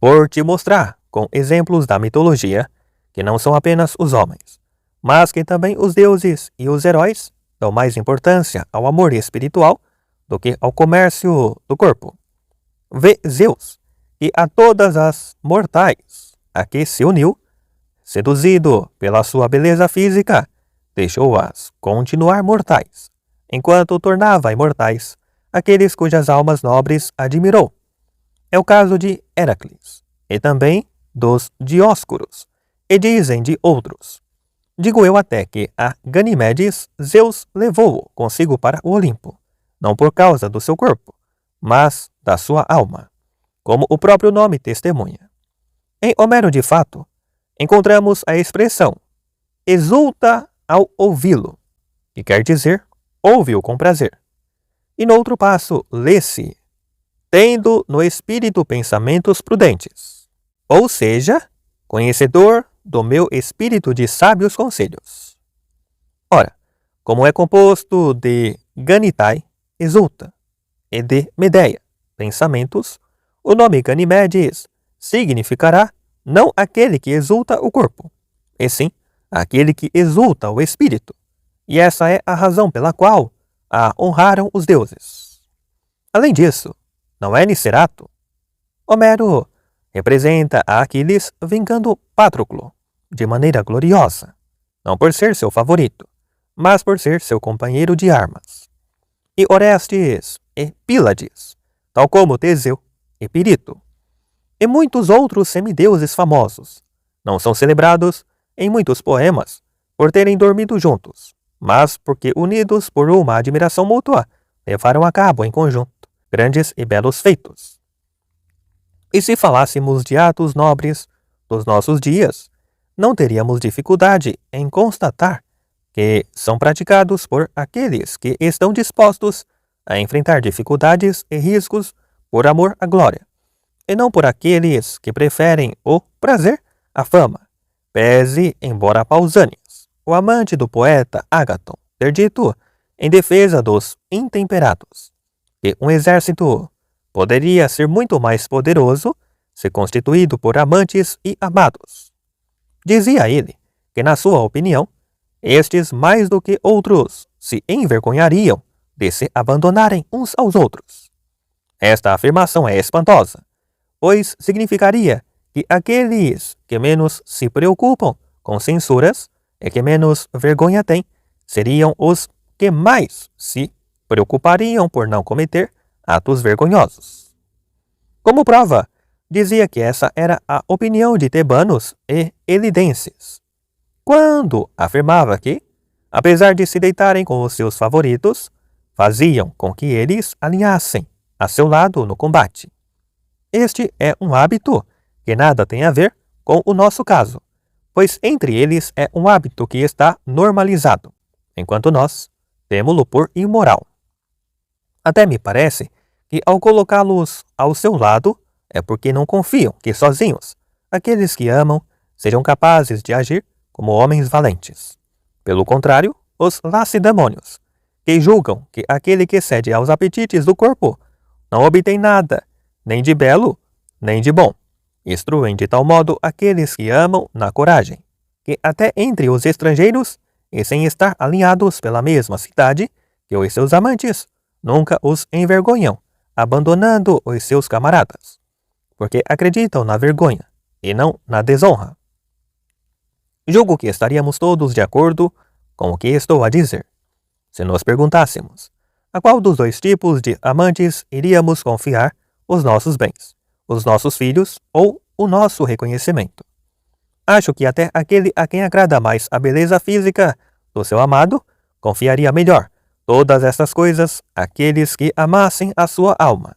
por te mostrar com exemplos da mitologia que não são apenas os homens, mas que também os deuses e os heróis dão mais importância ao amor espiritual do que ao comércio do corpo. Vê Zeus, que a todas as mortais a que se uniu, seduzido pela sua beleza física, deixou-as continuar mortais, enquanto tornava imortais aqueles cujas almas nobres admirou. É o caso de Heracles, e também dos Dioscuros, e dizem de outros. Digo eu até que a Ganimedes Zeus levou-o consigo para o Olimpo, não por causa do seu corpo, mas da sua alma, como o próprio nome testemunha. Em Homero, de fato, encontramos a expressão exulta ao ouvi-lo, que quer dizer ouve-o com prazer. E no outro passo lê-se tendo no espírito pensamentos prudentes, ou seja, conhecedor do meu espírito de sábios conselhos. Ora, como é composto de Ganitai, exulta, e de Medeia, pensamentos, o nome Ganimedes significará não aquele que exulta o corpo, e sim aquele que exulta o espírito, e essa é a razão pela qual a honraram os deuses. Além disso, não é Nicerato? Homero representa a Aquiles vingando Patroclo de maneira gloriosa, não por ser seu favorito, mas por ser seu companheiro de armas. E Orestes e Pílades, tal como Teseu e Pirito, e muitos outros semideuses famosos. Não são celebrados em muitos poemas por terem dormido juntos, mas porque, unidos por uma admiração mútua, levaram a cabo em conjunto grandes e belos feitos. E se falássemos de atos nobres dos nossos dias, não teríamos dificuldade em constatar que são praticados por aqueles que estão dispostos a enfrentar dificuldades e riscos por amor à glória, e não por aqueles que preferem o prazer à fama. Pese, embora Pausanias, o amante do poeta Ágaton, ter dito, em defesa dos intemperados, que um exército poderia ser muito mais poderoso se constituído por amantes e amados. Dizia ele que, na sua opinião, estes mais do que outros se envergonhariam de se abandonarem uns aos outros. Esta afirmação é espantosa, pois significaria que aqueles que menos se preocupam com censuras e que menos vergonha têm seriam os que mais se preocupariam por não cometer atos vergonhosos. Como prova, dizia que essa era a opinião de tebanos e elidenses, quando afirmava que, apesar de se deitarem com os seus favoritos, faziam com que eles alinhassem a seu lado no combate. Este é um hábito que nada tem a ver com o nosso caso, pois entre eles é um hábito que está normalizado, enquanto nós temo-lo por imoral. Até me parece que, ao colocá-los ao seu lado, é porque não confiam que sozinhos aqueles que amam sejam capazes de agir como homens valentes. Pelo contrário, os lacedemônios, que julgam que aquele que cede aos apetites do corpo não obtém nada, nem de belo, nem de bom, instruem de tal modo aqueles que amam na coragem, que até entre os estrangeiros, e sem estar alinhados pela mesma cidade que os seus amantes, nunca os envergonham, abandonando os seus camaradas, porque acreditam na vergonha e não na desonra. Julgo que estaríamos todos de acordo com o que estou a dizer, se nos perguntássemos a qual dos dois tipos de amantes iríamos confiar os nossos bens, os nossos filhos ou o nosso reconhecimento. Acho que até aquele a quem agrada mais a beleza física do seu amado confiaria melhor todas estas coisas àqueles que amassem a sua alma.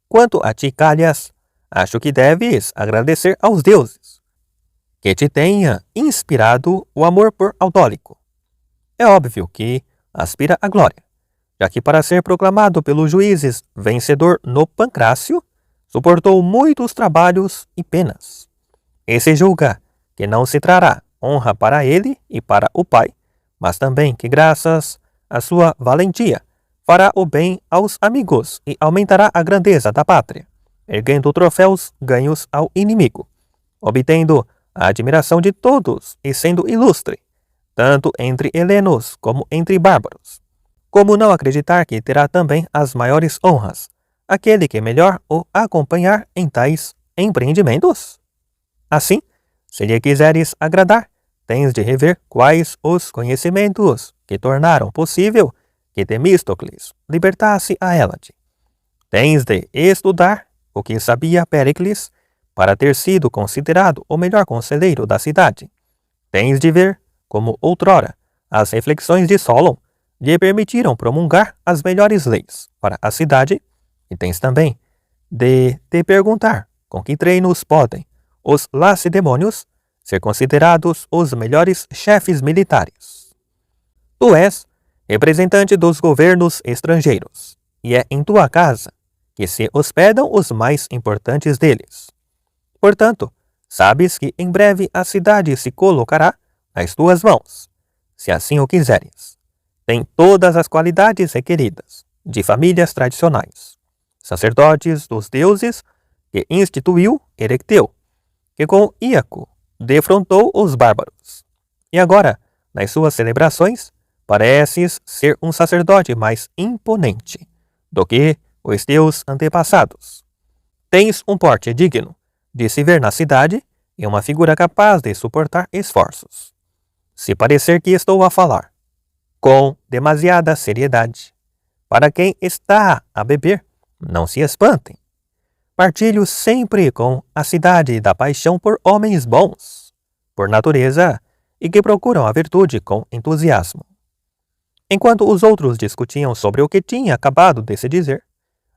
Quanto a ti, Calhas, acho que deves agradecer aos deuses que te tenha inspirado o amor por Autólico. É óbvio que aspira à glória, já que, para ser proclamado pelos juízes vencedor no Pancrácio, suportou muitos trabalhos e penas. E se julga que não se trará honra para ele e para o pai, mas também que, graças à sua valentia, fará o bem aos amigos e aumentará a grandeza da pátria, erguendo troféus ganhos ao inimigo, obtendo a admiração de todos e sendo ilustre, tanto entre helenos como entre bárbaros. Como não acreditar que terá também as maiores honras aquele que melhor o acompanhar em tais empreendimentos? Assim, se lhe quiseres agradar, tens de rever quais os conhecimentos que tornaram possível que Temístocles libertasse a Hélade. Tens de estudar o que sabia Péricles para ter sido considerado o melhor conselheiro da cidade. Tens de ver como outrora as reflexões de Solon lhe permitiram promulgar as melhores leis para a cidade, e tens também de te perguntar com que treinos podem os lacedemônios ser considerados os melhores chefes militares. Tu és representante dos governos estrangeiros, e é em tua casa que se hospedam os mais importantes deles. Portanto, sabes que em breve a cidade se colocará nas tuas mãos, se assim o quiseres. Tem todas as qualidades requeridas de famílias tradicionais, sacerdotes dos deuses que instituiu Erecteu, que com Íaco defrontou os bárbaros. E agora, nas suas celebrações, pareces ser um sacerdote mais imponente do que os teus antepassados. Tens um porte digno de se ver na cidade e uma figura capaz de suportar esforços. Se parecer que estou a falar com demasiada seriedade, Para quem está a beber, não se espantem. Partilho sempre com a cidade da paixão por homens bons, por natureza, e que procuram a virtude com entusiasmo. Enquanto os outros discutiam sobre o que tinha acabado de se dizer,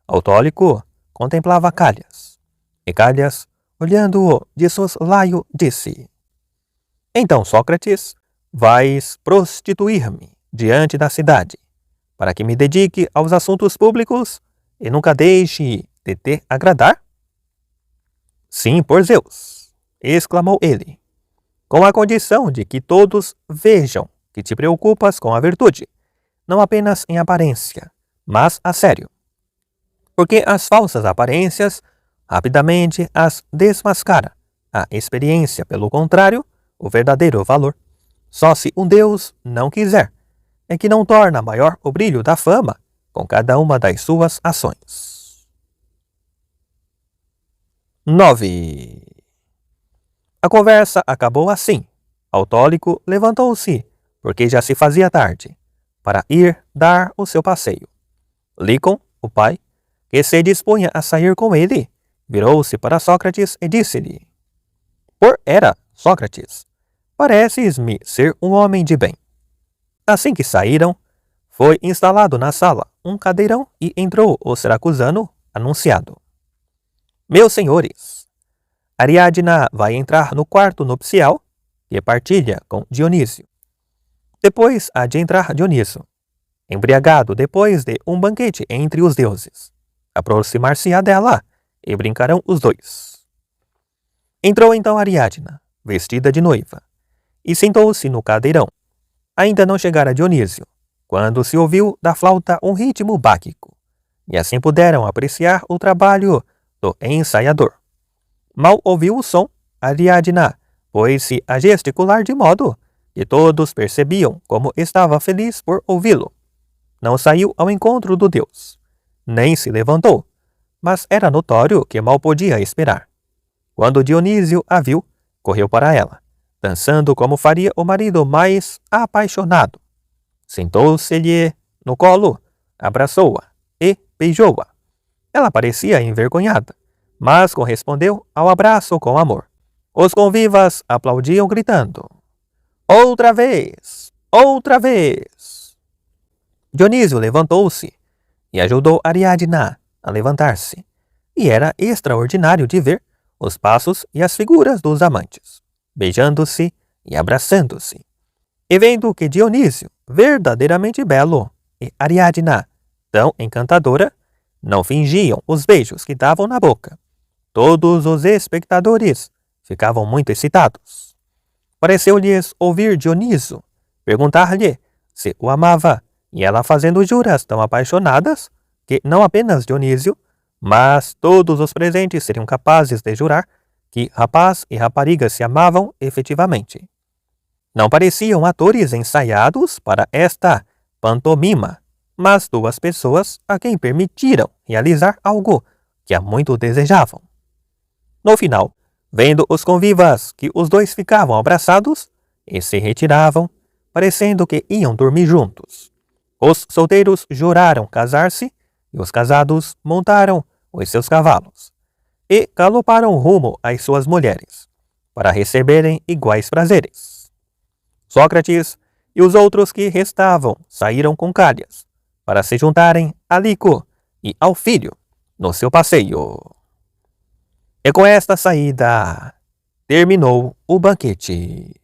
Autólico contemplava Calhas. E Calhas, olhando-o de soslaio, disse: Então, Sócrates, vais prostituir-me diante da cidade, para que me dedique aos assuntos públicos e nunca deixe de te agradar? Sim, por Zeus, exclamou ele, com a condição de que todos vejam que te preocupas com a virtude, não apenas em aparência, mas a sério. Porque as falsas aparências rapidamente as desmascara. A experiência, pelo contrário, o verdadeiro valor. Só se um Deus não quiser, é que não torna maior o brilho da fama com cada uma das suas ações. 9. A conversa acabou assim. Autólico levantou-se, porque já se fazia tarde, para ir dar o seu passeio. Lícon, o pai, que se dispunha a sair com ele, virou-se para Sócrates e disse-lhe: Por era, Sócrates, pareces-me ser um homem de bem. Assim que saíram, foi instalado na sala um cadeirão e entrou o siracusano anunciado. Meus senhores, Ariadna vai entrar no quarto nupcial, que partilha com Dionísio. Depois há de entrar Dioniso, embriagado depois de um banquete entre os deuses. Aproximar-se-á dela, e brincarão os dois. Entrou então Ariadna, vestida de noiva, e sentou-se no cadeirão. Ainda não chegara Dionísio, quando se ouviu da flauta um ritmo báquico, e assim puderam apreciar o trabalho do ensaiador. Mal ouviu o som, Ariadna pôs-se a gesticular de modo que todos percebiam como estava feliz por ouvi-lo. Não saiu ao encontro do deus, nem se levantou, mas era notório que mal podia esperar. Quando Dionísio a viu, correu para ela, dançando como faria o marido mais apaixonado. Sentou-se-lhe no colo, abraçou-a e beijou-a. Ela parecia envergonhada, mas correspondeu ao abraço com amor. Os convivas aplaudiam gritando: Outra vez! Outra vez! Dionísio levantou-se e ajudou Ariadna a levantar-se, e era extraordinário de ver os passos e as figuras dos amantes, beijando-se e abraçando-se. E vendo que Dionísio, verdadeiramente belo, e Ariadna, tão encantadora, não fingiam os beijos que davam na boca, todos os espectadores ficavam muito excitados. Pareceu-lhes ouvir Dioniso perguntar-lhe se o amava, e ela fazendo juras tão apaixonadas que não apenas Dionísio, mas todos os presentes seriam capazes de jurar que rapaz e rapariga se amavam efetivamente. Não pareciam atores ensaiados para esta pantomima, mas duas pessoas a quem permitiram realizar algo que há muito desejavam. No final, vendo os convivas que os dois ficavam abraçados e se retiravam, parecendo que iam dormir juntos, os solteiros juraram casar-se e os casados montaram os seus cavalos e galoparam rumo às suas mulheres, para receberem iguais prazeres. Sócrates e os outros que restavam saíram com Calhas, para se juntarem a Lico e ao filho no seu passeio. E com esta saída terminou o banquete.